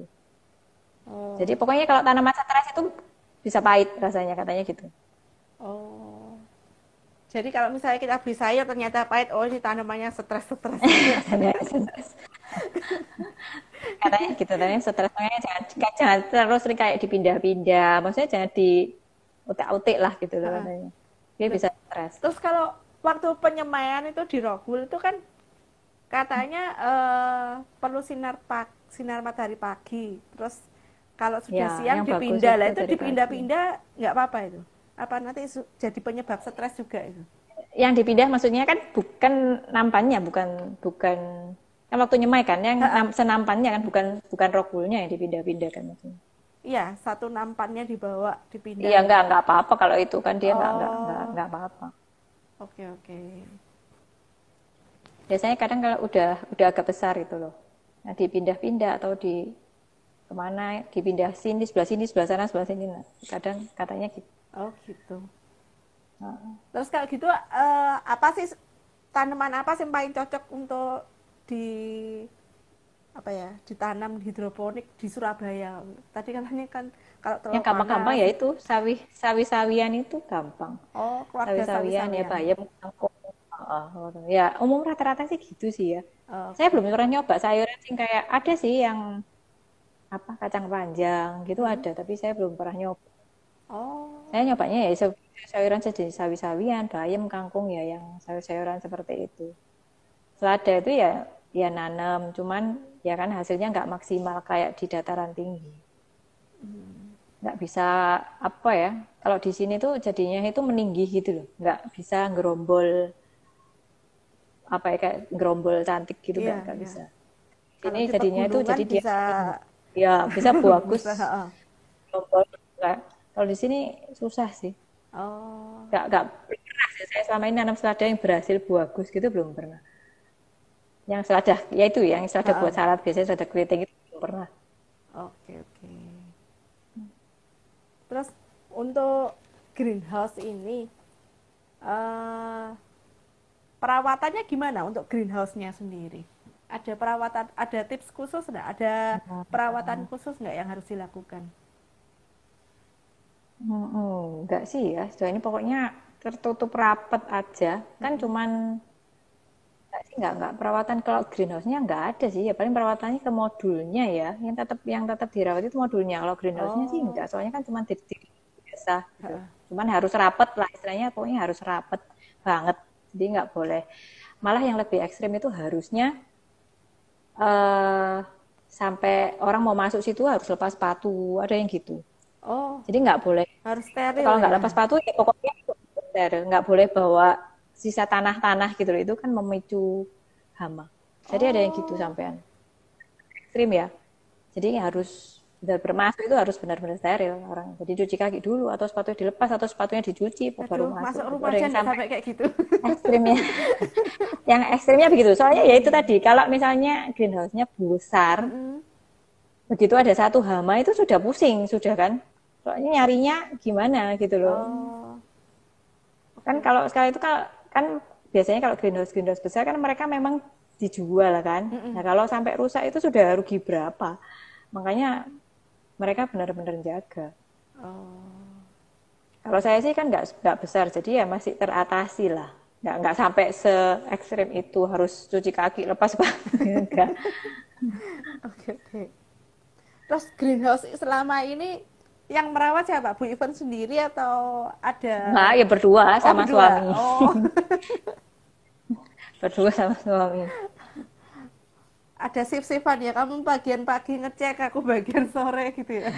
Speaker 2: Jadi
Speaker 1: Oh,
Speaker 2: pokoknya kalau tanaman stres itu bisa pahit rasanya katanya gitu.
Speaker 1: oh. Jadi kalau misalnya kita beli sayur ternyata pahit, oh ini tanamannya stres-stres.
Speaker 2: Katanya stres. Katanya gitu, katanya stres makanya jangan terus kayak dipindah-pindah. Maksudnya jangan di utik-utik lah gitu loh
Speaker 1: Heeh.
Speaker 2: katanya. dia
Speaker 1: Loh,
Speaker 2: bisa stres.
Speaker 1: terus kalau waktu penyemaian itu di Rockwool itu kan katanya perlu sinar matahari pagi. Terus kalau sudah
Speaker 2: Ya,
Speaker 1: siang
Speaker 2: yang bagus
Speaker 1: dipindah lah
Speaker 2: itu
Speaker 1: itu
Speaker 2: dari pagi.
Speaker 1: dipindah-pindah nggak apa-apa itu. Apa nanti jadi penyebab stres juga itu?
Speaker 2: Yang dipindah maksudnya kan bukan nampannya, bukan bukan kan waktu nyemai kan, yang
Speaker 1: Ha-ha.
Speaker 2: senampannya kan, bukan bukan rokulnya yang dipindah-pindah kan maksudnya.
Speaker 1: Iya, satu nampannya dibawa, dipindah
Speaker 2: Iya
Speaker 1: gitu.
Speaker 2: enggak apa-apa kalau itu kan dia
Speaker 1: Oh,
Speaker 2: enggak apa-apa.
Speaker 1: oke oke.
Speaker 2: Biasanya kadang kalau udah agak besar itu loh. Nah, dipindah-pindah atau di kemana dipindah sini sebelah sana sebelah sini. Nah, kadang katanya gitu.
Speaker 1: Oh gitu.
Speaker 2: Nah,
Speaker 1: Terus kalau gitu apa sih tanaman apa sih yang paling cocok untuk di apa ya ditanam hidroponik di Surabaya? Tadi katanya kan kalau
Speaker 2: yang
Speaker 1: terlalu
Speaker 2: gampang-gampang
Speaker 1: panas.
Speaker 2: ya itu sawi-sawian itu gampang.
Speaker 1: Oh, keluarga
Speaker 2: Sawi-sawian ya
Speaker 1: sawi-sawian.
Speaker 2: bayam kangkung. Ya umum rata-rata sih gitu sih ya. Saya
Speaker 1: Oke.
Speaker 2: belum pernah nyoba sayuran sih kayak ada sih yang apa kacang panjang gitu
Speaker 1: Mm-mm.
Speaker 2: ada tapi saya belum pernah nyoba.
Speaker 1: Oh,
Speaker 2: Saya nyobanya ya sayuran sejenis sawi-sawian, bayam, kangkung ya yang sayur-sayuran seperti itu. Selada itu ya ya nanam, cuman ya kan hasilnya nggak maksimal kayak di dataran tinggi. Nggak bisa apa ya, kalau di sini tuh jadinya itu meninggi gitu loh. Nggak bisa gerombol apa ya kayak gerombol cantik gitu
Speaker 1: iya,
Speaker 2: nggak
Speaker 1: iya.
Speaker 2: bisa.
Speaker 1: Kalau
Speaker 2: Ini
Speaker 1: di
Speaker 2: jadinya itu
Speaker 1: pegunungan
Speaker 2: jadi dia
Speaker 1: bisa
Speaker 2: meninggi. Ya bisa bagus
Speaker 1: bisa. Heeh.
Speaker 2: gerombol. Nggak. Kalau di sini susah sih.
Speaker 1: Oh,
Speaker 2: Nggak pernah sih. Saya selama ini nanam selada yang berhasil bagus gitu belum pernah. Yang selada, ya itu yang selada buat
Speaker 1: heeh.
Speaker 2: salad biasanya selada keriting itu belum pernah.
Speaker 1: Oke, oke. Terus untuk greenhouse ini eh perawatannya gimana untuk greenhouse-nya sendiri? Ada perawatan, ada tips khusus nggak? Ada perawatan khusus nggak yang harus dilakukan?
Speaker 2: Enggak sih ya, sejauh ini pokoknya tertutup rapet aja. Kan cuman enggak perawatan kalau greenhouse-nya enggak ada sih. Ya paling perawatannya ke modulnya ya. Yang tetap dirawat itu modulnya. Kalau greenhouse-nya sih
Speaker 1: Oh,
Speaker 2: enggak, soalnya kan cuma di biasa gitu.
Speaker 1: heeh.
Speaker 2: Cuman harus rapet lah istilahnya, pokoknya harus rapet banget. Jadi enggak boleh. Malah yang lebih ekstrim itu harusnya eh sampai orang mau masuk situ harus lepas sepatu, ada yang gitu.
Speaker 1: Oh,
Speaker 2: Jadi nggak boleh,
Speaker 1: harus steril
Speaker 2: kalau nggak
Speaker 1: ya?
Speaker 2: lepas sepatu ya pokoknya steril. Nggak boleh bawa sisa tanah-tanah gitu loh, itu kan memicu hama. Jadi ada yang gitu
Speaker 1: Oh,
Speaker 2: sampean, ekstrim ya. Jadi harus benar bermasuk itu harus benar-benar steril orang. Jadi cuci kaki dulu atau sepatu dilepas atau sepatunya dicuci baru
Speaker 1: aduh,
Speaker 2: masuk.
Speaker 1: masuk
Speaker 2: Gitu.
Speaker 1: rumah
Speaker 2: Ada
Speaker 1: aja
Speaker 2: yang
Speaker 1: nggak
Speaker 2: sampai
Speaker 1: sampai kayak gitu.
Speaker 2: ekstrimnya, yang ekstrimnya begitu. Soalnya ya itu tadi, kalau misalnya greenhouse-nya besar,
Speaker 1: Mm-mm.
Speaker 2: begitu ada satu hama itu sudah pusing, sudah kan. Soalnya nyarinya gimana gitu loh.
Speaker 1: Oh,
Speaker 2: Kan
Speaker 1: oke
Speaker 2: kalau
Speaker 1: oke.
Speaker 2: sekali itu kan biasanya kalau greenhouse besar kan mereka memang dijual kan. Nah
Speaker 1: Mm-mm.
Speaker 2: kalau sampai rusak itu sudah rugi berapa. Makanya mereka benar-benar jaga.
Speaker 1: Oh,
Speaker 2: Kalau saya sih kan nggak besar, jadi ya masih teratasi lah. Nggak sampai se ekstrim itu harus cuci kaki lepas sepatu enggak.
Speaker 1: oke oke. Terus greenhouse selama ini yang merawat siapa? Bu Ivan sendiri atau ada?
Speaker 2: Nah, ya berdua
Speaker 1: Oh,
Speaker 2: sama
Speaker 1: berdua.
Speaker 2: suami.
Speaker 1: Oh,
Speaker 2: Berdua sama suami.
Speaker 1: ada shift-shiftan ya. Kamu bagian pagi ngecek, aku bagian sore gitu ya.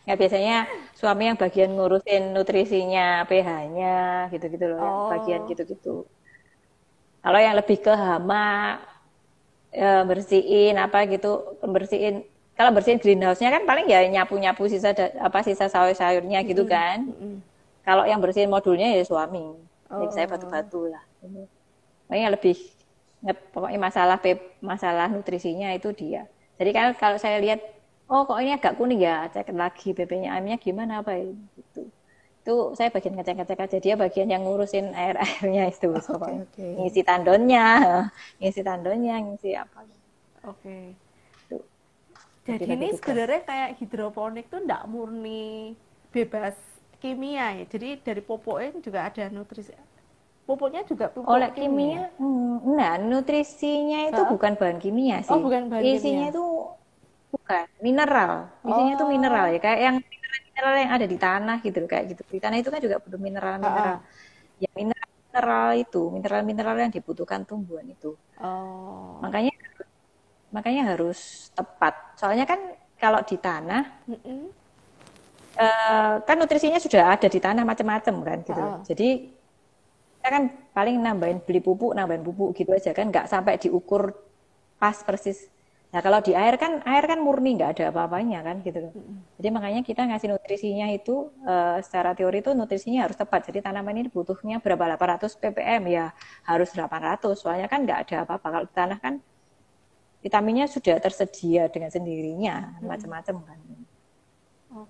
Speaker 2: Ya biasanya suami yang bagian ngurusin nutrisinya, pH-nya, gitu-gitu loh, yang bagian
Speaker 1: Oh,
Speaker 2: gitu-gitu. Kalau yang lebih ke hama, bersihin apa gitu, bersihin. Kalau bersihin greenhouse-nya kan paling ya nyapu-nyapu sisa sayur-sayurnya gitu
Speaker 1: mm-mm,
Speaker 2: kan.
Speaker 1: mm-mm.
Speaker 2: Kalau yang bersihin modulnya ya suami. Jadi saya
Speaker 1: Oh,
Speaker 2: batu-batu lah. Pokoknya lebih pokoknya masalah nutrisinya itu dia. Jadi kan kalau saya lihat, oh kok ini agak kuning ya, cek lagi BB-nya ayamnya gimana apa ya, gitu. Itu saya bagian ngecek-ngecek aja, dia bagian yang ngurusin air-airnya itu
Speaker 1: oke
Speaker 2: pokoknya.
Speaker 1: oke
Speaker 2: Ngisi tandonnya, ngisi tandonnya, ngisi apa
Speaker 1: oke.
Speaker 2: itu.
Speaker 1: Jadi
Speaker 2: Bagi-bagi
Speaker 1: ini
Speaker 2: tugas.
Speaker 1: sebenarnya kayak hidroponik tuh ndak murni bebas kimia ya. Jadi dari pupuknya juga ada nutrisi. Pupuknya juga
Speaker 2: Oleh
Speaker 1: pupuk kimia.
Speaker 2: kimia, nah nutrisinya itu
Speaker 1: Hah?
Speaker 2: bukan bahan kimia
Speaker 1: Oh,
Speaker 2: sih.
Speaker 1: bukan bahan
Speaker 2: Isinya
Speaker 1: kimia.
Speaker 2: itu bukan mineral. Isinya itu mineral
Speaker 1: Oh,
Speaker 2: ya, kayak yang mineral yang ada di tanah gitu loh, kayak gitu. Di tanah itu kan juga butuh mineral-mineral.
Speaker 1: Ah,
Speaker 2: Ya mineral itu, mineral-mineral yang dibutuhkan tumbuhan itu.
Speaker 1: oh,
Speaker 2: Makanya makanya harus tepat. Soalnya kan kalau di tanah
Speaker 1: mm-mm.
Speaker 2: kan nutrisinya sudah ada di tanah macam-macam kan gitu loh.
Speaker 1: Ah,
Speaker 2: Jadi kita kan paling nambahin pupuk gitu aja kan, nggak sampai diukur pas persis. Nah kalau di air kan murni nggak ada apa-apanya kan gitu loh. Jadi makanya kita ngasih nutrisinya itu secara teori itu nutrisinya harus tepat. Jadi tanaman ini butuhnya berapa, 800 ppm ya harus 800. Soalnya kan nggak ada apa-apa. Kalau di tanah kan vitaminnya sudah tersedia dengan sendirinya macam-macam kan.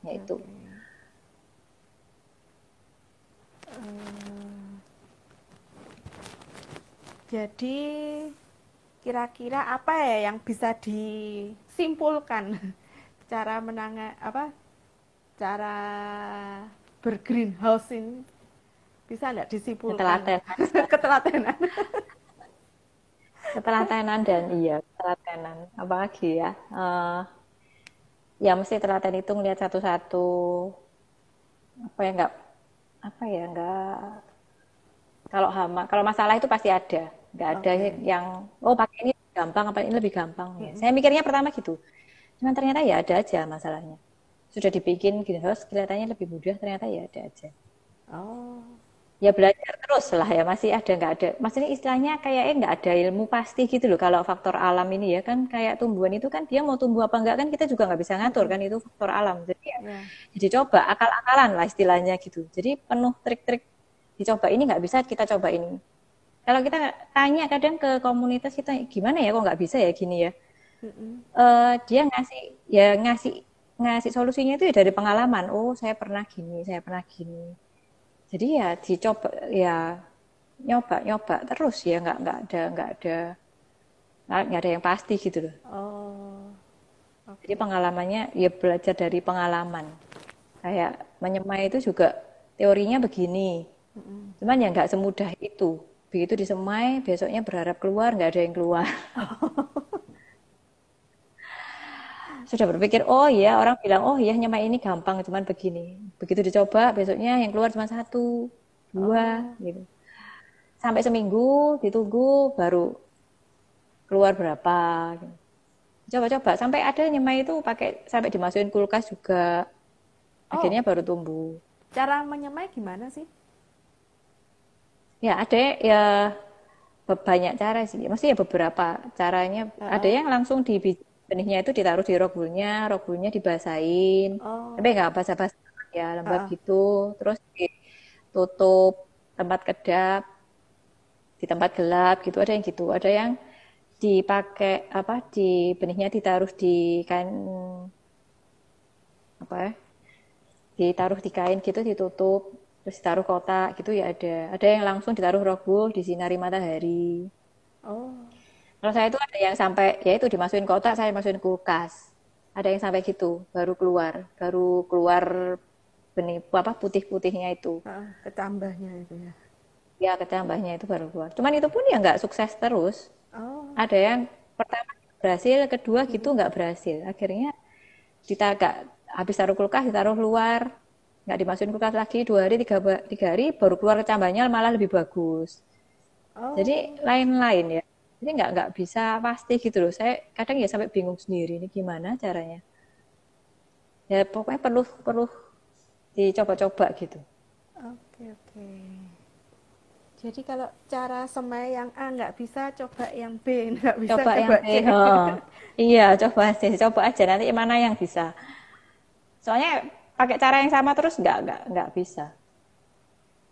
Speaker 2: Ya
Speaker 1: oke,
Speaker 2: itu.
Speaker 1: oke. Eh, jadi kira-kira apa ya yang bisa disimpulkan cara cara bergreenhouse ini bisa nggak disimpulkan
Speaker 2: Telaten aja.
Speaker 1: ketelatenan?
Speaker 2: Ketelatenan dan iya ketelatenan. Apalagi ya. Ya mesti telaten itu ngelihat satu-satu apa ya nggak apa ya nggak kalau masalah itu pasti ada nggak ada
Speaker 1: Oke.
Speaker 2: yang oh pakai ini gampang apa ini lebih gampang ya. Saya mikirnya pertama gitu cuman ternyata ya ada aja masalahnya sudah dibikin greenhouse kelihatannya lebih mudah ternyata ya ada aja
Speaker 1: Oh,
Speaker 2: ya belajar terus lah ya masih ada nggak ada maksudnya istilahnya kayaknya nggak ada ilmu pasti gitu loh kalau faktor alam ini ya kan kayak tumbuhan itu kan dia mau tumbuh apa enggak kan kita juga nggak bisa ngatur kan itu faktor alam jadi ya
Speaker 1: ya.
Speaker 2: jadi coba akal-akalan lah istilahnya gitu jadi penuh trik-trik dicoba ini nggak bisa kita coba ini kalau kita tanya kadang ke komunitas kita gimana ya kok nggak bisa ya gini ya dia ngasih ngasih solusinya itu ya dari pengalaman oh saya pernah gini jadi ya dicoba ya nyoba terus ya nggak ada yang pasti gitu loh
Speaker 1: Oh,
Speaker 2: jadi
Speaker 1: oke.
Speaker 2: pengalamannya ya belajar dari pengalaman kayak menyemai itu juga teorinya begini cuman ya nggak semudah itu begitu disemai besoknya berharap keluar nggak ada yang keluar sudah berpikir oh ya orang bilang oh ya nyemai ini gampang cuman begini begitu dicoba besoknya yang keluar cuma satu dua
Speaker 1: Oh,
Speaker 2: gitu sampai seminggu ditunggu baru keluar berapa gitu. Coba-coba sampai ada nyemai itu pakai sampai dimasukin kulkas juga
Speaker 1: oh,
Speaker 2: akhirnya baru tumbuh
Speaker 1: cara menyemai gimana sih?
Speaker 2: ya ada ya banyak cara sih maksudnya ya beberapa caranya ada
Speaker 1: Heeh.
Speaker 2: yang langsung di benihnya itu ditaruh di rok bullnya dibasahin tapi
Speaker 1: Oh,
Speaker 2: nggak basah-basah ya lembab
Speaker 1: heeh.
Speaker 2: gitu terus ditutup tempat kedap di tempat gelap gitu ada yang gitu ada yang dipakai apa di benihnya ditaruh di kain apa ya ditaruh di kain gitu ditutup terus ditaruh kotak gitu ya ada yang langsung ditaruh rogbul disinari matahari
Speaker 1: Oh,
Speaker 2: kalau saya itu ada yang sampai ya itu dimasukin kotak saya masukin kulkas ada yang sampai gitu baru keluar benih apa putih-putihnya itu
Speaker 1: heeh, ketambahnya itu ya.
Speaker 2: ya kecambahnya itu baru keluar cuman itu pun ya nggak sukses terus
Speaker 1: Oh,
Speaker 2: ada yang pertama berhasil kedua gitu nggak berhasil akhirnya kita agak habis taruh kulkas ditaruh luar nggak dimasukin kulkas lagi 2 hari 3 hari baru keluar kecambahnya malah lebih bagus jadi
Speaker 1: oh,
Speaker 2: lain-lain ya jadi nggak bisa pasti gitu loh saya kadang ya sampai bingung sendiri ini gimana caranya ya pokoknya perlu perlu dicoba-coba gitu
Speaker 1: oke, oke. Jadi kalau cara semai yang A nggak bisa, coba yang B, nggak bisa
Speaker 2: coba yang
Speaker 1: coba
Speaker 2: B
Speaker 1: C.
Speaker 2: iya coba aja nanti mana yang bisa soalnya pakai cara yang sama terus nggak bisa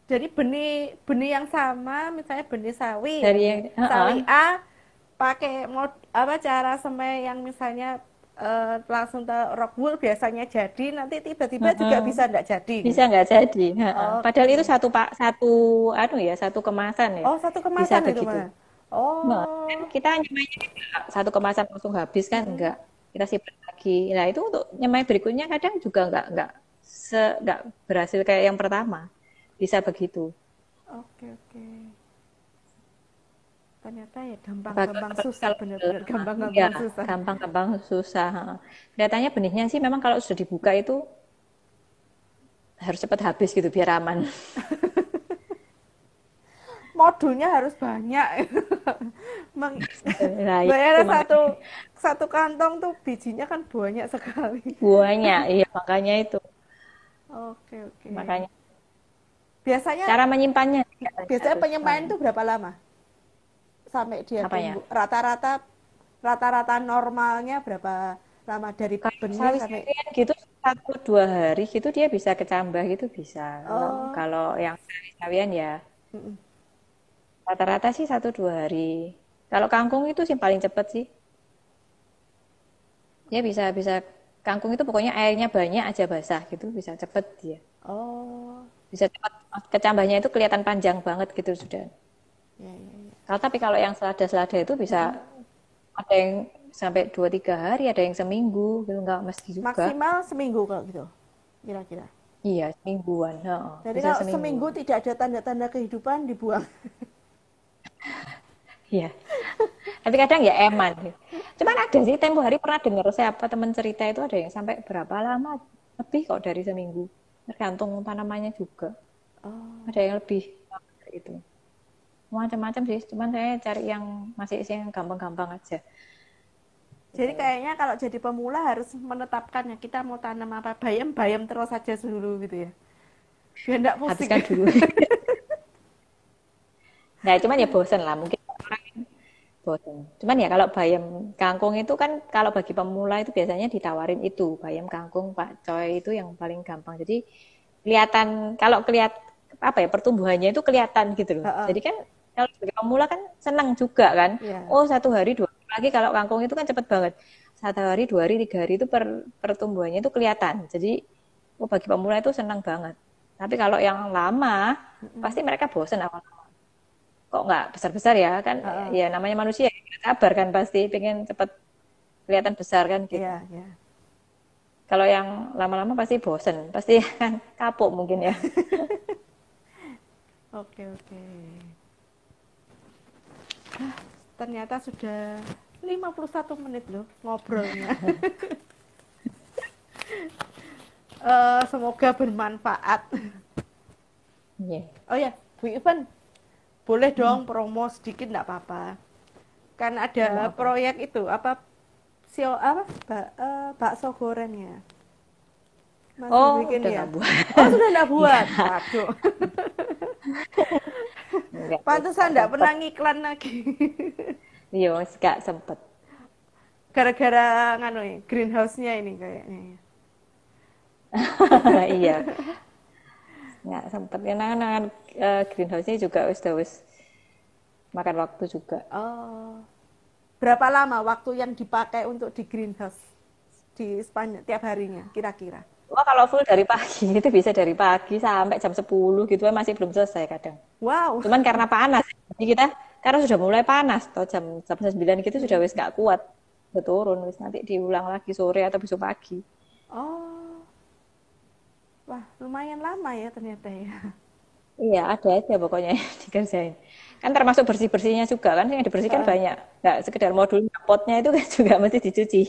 Speaker 1: Jadi benih benih yang sama, misalnya benih sawi ya,
Speaker 2: dari yang
Speaker 1: sawi A pakai apa cara semai yang misalnya langsung ke rockwool biasanya jadi, nanti tiba-tiba juga bisa nggak jadi
Speaker 2: bisa
Speaker 1: gitu.
Speaker 2: nggak jadi padahal itu
Speaker 1: Oke.
Speaker 2: satu anu ya satu kemasan ya
Speaker 1: Oh, satu
Speaker 2: bisa
Speaker 1: kemasan itu
Speaker 2: begitu
Speaker 1: mah.
Speaker 2: nah, kan
Speaker 1: Oh,
Speaker 2: kita nyemainya satu kemasan langsung habis kan enggak kita simpan lagi nah itu untuk nyemai berikutnya kadang juga nggak berhasil kayak yang pertama bisa begitu
Speaker 1: oke, oke. Ternyata ya gampang-gampang
Speaker 2: apalagi
Speaker 1: susah,
Speaker 2: kalau
Speaker 1: bener-bener
Speaker 2: ya
Speaker 1: gampang-gampang susah.
Speaker 2: gampang-gampang susah kelihatannya benihnya sih memang kalau sudah dibuka itu harus cepat habis gitu biar aman.
Speaker 1: Modulnya harus banyak. Meng-
Speaker 2: Nah, itu
Speaker 1: Bayar
Speaker 2: makanya
Speaker 1: satu satu kantong tuh bijinya kan banyak sekali.
Speaker 2: buahnya, iya makanya itu.
Speaker 1: Oke, oke.
Speaker 2: Makanya
Speaker 1: Biasanya
Speaker 2: cara menyimpannya katanya
Speaker 1: biasanya
Speaker 2: harus
Speaker 1: penyampaian itu berapa lama sampai dia
Speaker 2: apanya?
Speaker 1: tumbuh? Rata-rata normalnya berapa lama dari
Speaker 2: Kalau
Speaker 1: benih sampai
Speaker 2: sawi-sawian gitu 1-2 hari gitu dia bisa kecambah gitu bisa. Kalau
Speaker 1: oh,
Speaker 2: kalau yang sawi-sawian ya
Speaker 1: mm-mm.
Speaker 2: rata-rata sih 1-2 hari. Kalau kangkung itu sih paling cepet sih. Dia bisa bisa kangkung itu pokoknya airnya banyak aja basah gitu bisa cepet dia.
Speaker 1: Oh,
Speaker 2: Bisa cepet kecambahnya itu kelihatan panjang banget gitu sudah.
Speaker 1: ya, ya, ya.
Speaker 2: Kalau tapi kalau yang selada-selada itu bisa
Speaker 1: Mm-mm.
Speaker 2: ada yang sampai 2-3 hari, ada yang seminggu gitu nggak mesti juga.
Speaker 1: Maksimal seminggu kalau gitu, kira-kira.
Speaker 2: Iya, semingguan. Heeh,
Speaker 1: Jadi
Speaker 2: bisa
Speaker 1: kalau seminggu
Speaker 2: semingguan.
Speaker 1: tidak ada tanda-tanda kehidupan dibuang.
Speaker 2: Iya. Tapi kadang ya eman. Cuman ada sih tempo hari pernah dengar siapa teman cerita itu ada yang sampai berapa lama lebih kok dari seminggu. Tergantung tanamannya juga.
Speaker 1: Oh,
Speaker 2: Ada yang lebih lama dari itu. Macam-macam sih. Cuman saya cari yang masih yang gampang-gampang aja.
Speaker 1: jadi
Speaker 2: Gitu.
Speaker 1: kayaknya kalau jadi pemula harus menetapkan ya kita mau tanam apa bayam terus saja dulu gitu ya. Biar enggak pusing.
Speaker 2: Habiskan dulu. Nah, cuman ya bosen lah. Mungkin orang bosen. Cuman ya kalau bayam kangkung itu kan kalau bagi pemula itu biasanya ditawarin itu. Bayam kangkung pakcoy itu yang paling gampang. Jadi kelihatan, kalau apa ya, pertumbuhannya itu kelihatan gitu loh.
Speaker 1: Heeh.
Speaker 2: Jadi kan kalau sebagai pemula kan senang juga kan.
Speaker 1: Ya.
Speaker 2: Oh 1 hari 2 hari lagi kalau kangkung itu kan cepet banget. 1 hari 2 hari 3 hari itu pertumbuhannya itu kelihatan. Jadi oh, bagi pemula itu senang banget. Tapi kalau yang lama pasti mereka bosen awal kok nggak besar-besar ya kan
Speaker 1: Heeh.
Speaker 2: ya namanya manusia ya, sabar kan pasti pengen cepet kelihatan besar kan gitu.
Speaker 1: Iya, ya.
Speaker 2: Kalau yang lama-lama pasti bosen, pasti kan kapok mungkin ya.
Speaker 1: Oke, oke. Ternyata sudah 51 menit loh ngobrolnya. Semoga bermanfaat.
Speaker 2: Yeah.
Speaker 1: Oh ya, Bu Ivan, boleh dong promo sedikit enggak apa-apa. Kan
Speaker 2: Mau
Speaker 1: ada
Speaker 2: apa?
Speaker 1: proyek itu apa bakso goreng ya. Masih
Speaker 2: Oh
Speaker 1: bikin
Speaker 2: udah
Speaker 1: ya.
Speaker 2: nggak buat.
Speaker 1: Oh, sudah enggak
Speaker 2: Iya,
Speaker 1: buat. Waduh.
Speaker 2: nggak
Speaker 1: Pantesan enggak
Speaker 2: sempet.
Speaker 1: pernah ngiklan lagi.
Speaker 2: Iya nggak sempet.
Speaker 1: Gara-gara nganu ya, greenhouse-nya ini kayaknya ya.
Speaker 2: Iya nggak sempet karena kan greenhouse-nya juga wis makan waktu juga.
Speaker 1: Oh. Berapa lama waktu yang dipakai untuk di greenhouse di sepanjang tiap harinya kira-kira?
Speaker 2: Wah kalau full dari pagi itu bisa dari pagi sampai jam 10 gitu masih belum selesai kadang.
Speaker 1: Wow.
Speaker 2: Cuman karena panas, jadi kita karena sudah mulai panas, atau jam 9 gitu sudah wis nggak kuat, udah turun, wis nanti diulang lagi sore atau besok pagi.
Speaker 1: Oh. Wah, lumayan lama ya ternyata ya.
Speaker 2: Iya, ada aja pokoknya yang dikerjain. Kan termasuk bersih-bersihnya juga kan, yang dibersihkan
Speaker 1: Heeh.
Speaker 2: banyak. Nggak sekedar modul potnya itu kan juga mesti dicuci.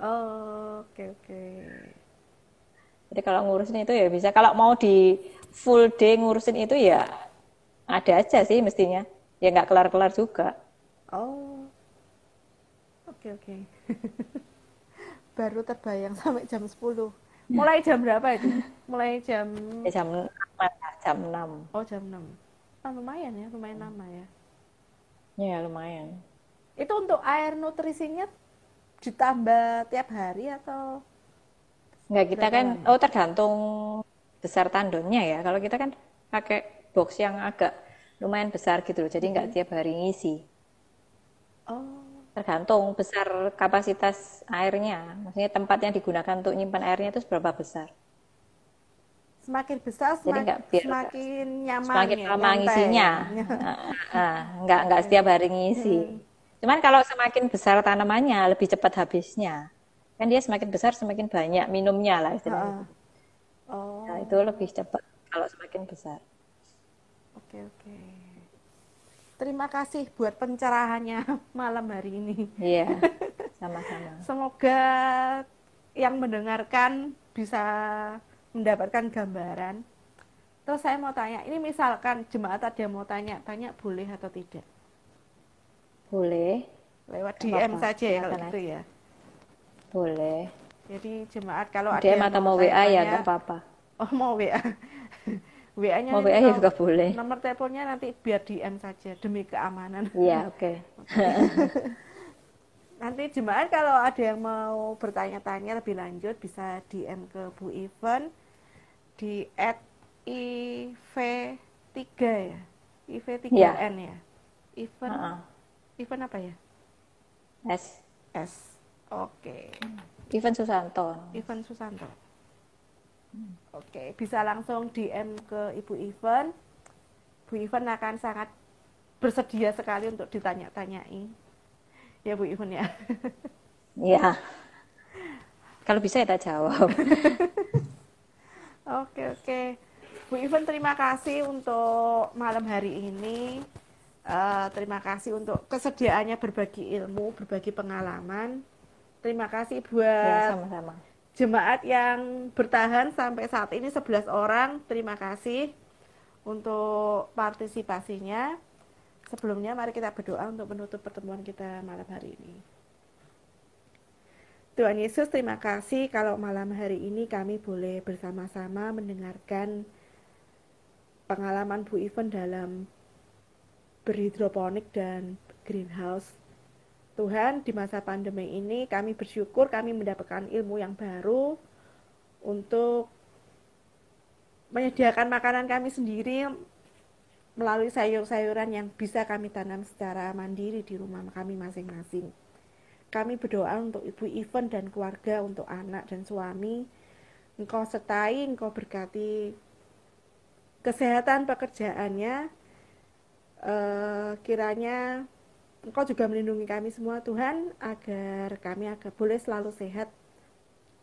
Speaker 1: Oh, oke, oke.
Speaker 2: Jadi kalau ngurusin itu ya bisa. Kalau mau di full day ngurusin itu ya ada aja sih mestinya. Ya nggak kelar-kelar juga.
Speaker 1: Oh, oke, oke. Baru terbayang sampai jam 10. Mulai jam berapa itu? Mulai jam
Speaker 2: Ya jam 6.
Speaker 1: oh jam 6. Ah, lumayan ya, lumayan lama ya.
Speaker 2: Ya lumayan.
Speaker 1: Itu untuk air nutrisinya ditambah tiap hari atau
Speaker 2: Nggak kita
Speaker 1: berapa
Speaker 2: kan,
Speaker 1: lama?
Speaker 2: oh tergantung besar tandonnya ya. Kalau kita kan pakai box yang agak lumayan besar gitu loh. Jadi nggak
Speaker 1: Mm-mm.
Speaker 2: tiap hari ngisi.
Speaker 1: Oh,
Speaker 2: Tergantung besar kapasitas airnya. Maksudnya tempat yang digunakan untuk nyimpan airnya itu seberapa besar.
Speaker 1: semakin besar
Speaker 2: Jadi nggak biar
Speaker 1: semakin nyaman
Speaker 2: semakin
Speaker 1: ya,
Speaker 2: lama
Speaker 1: nyantai.
Speaker 2: ngisinya. Nggak
Speaker 1: Oke.
Speaker 2: setiap hari ngisi.
Speaker 1: Mm-mm.
Speaker 2: Cuman kalau semakin besar tanamannya lebih cepat habisnya. Kan dia semakin besar semakin banyak minumnya lah istilahnya.
Speaker 1: Ha-ha.
Speaker 2: Nah, itu
Speaker 1: Oh,
Speaker 2: lebih cepat kalau semakin besar.
Speaker 1: oke, oke. Terima kasih buat pencerahannya malam hari ini.
Speaker 2: Iya, sama-sama.
Speaker 1: Semoga yang mendengarkan bisa mendapatkan gambaran. Terus saya mau tanya, ini misalkan jemaat ada yang mau tanya-tanya, boleh atau tidak?
Speaker 2: Boleh.
Speaker 1: Lewat
Speaker 2: Gak
Speaker 1: DM
Speaker 2: apa-apa.
Speaker 1: saja ya kalau
Speaker 2: Silakan
Speaker 1: gitu
Speaker 2: aja.
Speaker 1: ya.
Speaker 2: Boleh.
Speaker 1: Jadi jemaat kalau ada
Speaker 2: DM
Speaker 1: yang
Speaker 2: atau
Speaker 1: mau
Speaker 2: mau WA ya
Speaker 1: tanya-tanya,
Speaker 2: nggak apa-apa.
Speaker 1: oh mau WA. WA-nya
Speaker 2: Mau
Speaker 1: nanti
Speaker 2: WA ya juga boleh.
Speaker 1: nomor teleponnya nanti biar DM saja demi keamanan.
Speaker 2: Iya, oke.
Speaker 1: Oke. Nanti jemaat kalau ada yang mau bertanya-tanya lebih lanjut bisa DM ke Bu Iven di @iv3 ya.
Speaker 2: Iya.
Speaker 1: IV3N ya. Iven
Speaker 2: Heeh.
Speaker 1: Iven apa ya?
Speaker 2: S.
Speaker 1: S. Oke.
Speaker 2: Ivan Susanto.
Speaker 1: Iven Susanto. Oke, bisa langsung DM ke Ibu Iven. Bu Iven akan sangat bersedia sekali untuk ditanya-tanyai. Ya Bu Iven ya.
Speaker 2: Iya. Kalau bisa ya tak jawab.
Speaker 1: Oke. Bu Iven terima kasih untuk malam hari ini. Terima kasih untuk kesediaannya berbagi ilmu, berbagi pengalaman. Terima kasih
Speaker 2: Ya,
Speaker 1: buat
Speaker 2: sama-sama.
Speaker 1: jemaat yang bertahan sampai saat ini 11 orang. Terima kasih untuk partisipasinya. Sebelumnya mari kita berdoa untuk menutup pertemuan kita malam hari ini. Tuhan Yesus, terima kasih kalau malam hari ini kami boleh bersama-sama mendengarkan pengalaman Bu Iven dalam berhidroponik dan greenhouse. Tuhan, di masa pandemi ini kami bersyukur kami mendapatkan ilmu yang baru untuk menyediakan makanan kami sendiri melalui sayur-sayuran yang bisa kami tanam secara mandiri di rumah kami masing-masing. Kami berdoa untuk Ibu Iven dan keluarga, untuk anak dan suami. Engkau sertai, Engkau berkati kesehatan pekerjaannya. Kiranya Engkau juga melindungi kami semua Tuhan, agar kami boleh selalu sehat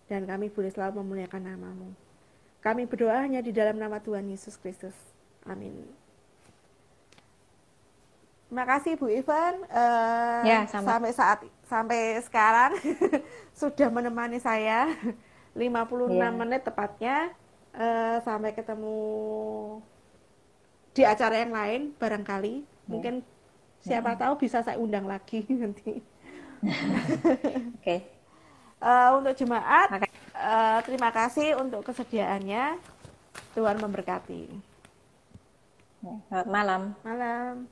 Speaker 1: dan kami boleh selalu memuliakan nama-Mu. Kami berdoa hanya di dalam nama Tuhan Yesus Kristus. Amin. Terima kasih Bu Iven.
Speaker 2: Ya, sama.
Speaker 1: Sampai sekarang sudah menemani saya 56
Speaker 2: Iya.
Speaker 1: menit tepatnya. Sampai ketemu di acara yang lain barangkali. Mungkin siapa tahu bisa saya undang lagi nanti.
Speaker 2: Oke.
Speaker 1: Untuk jemaat, terima kasih untuk kesediaannya. Tuhan memberkati.
Speaker 2: Selamat malam.
Speaker 1: Malam.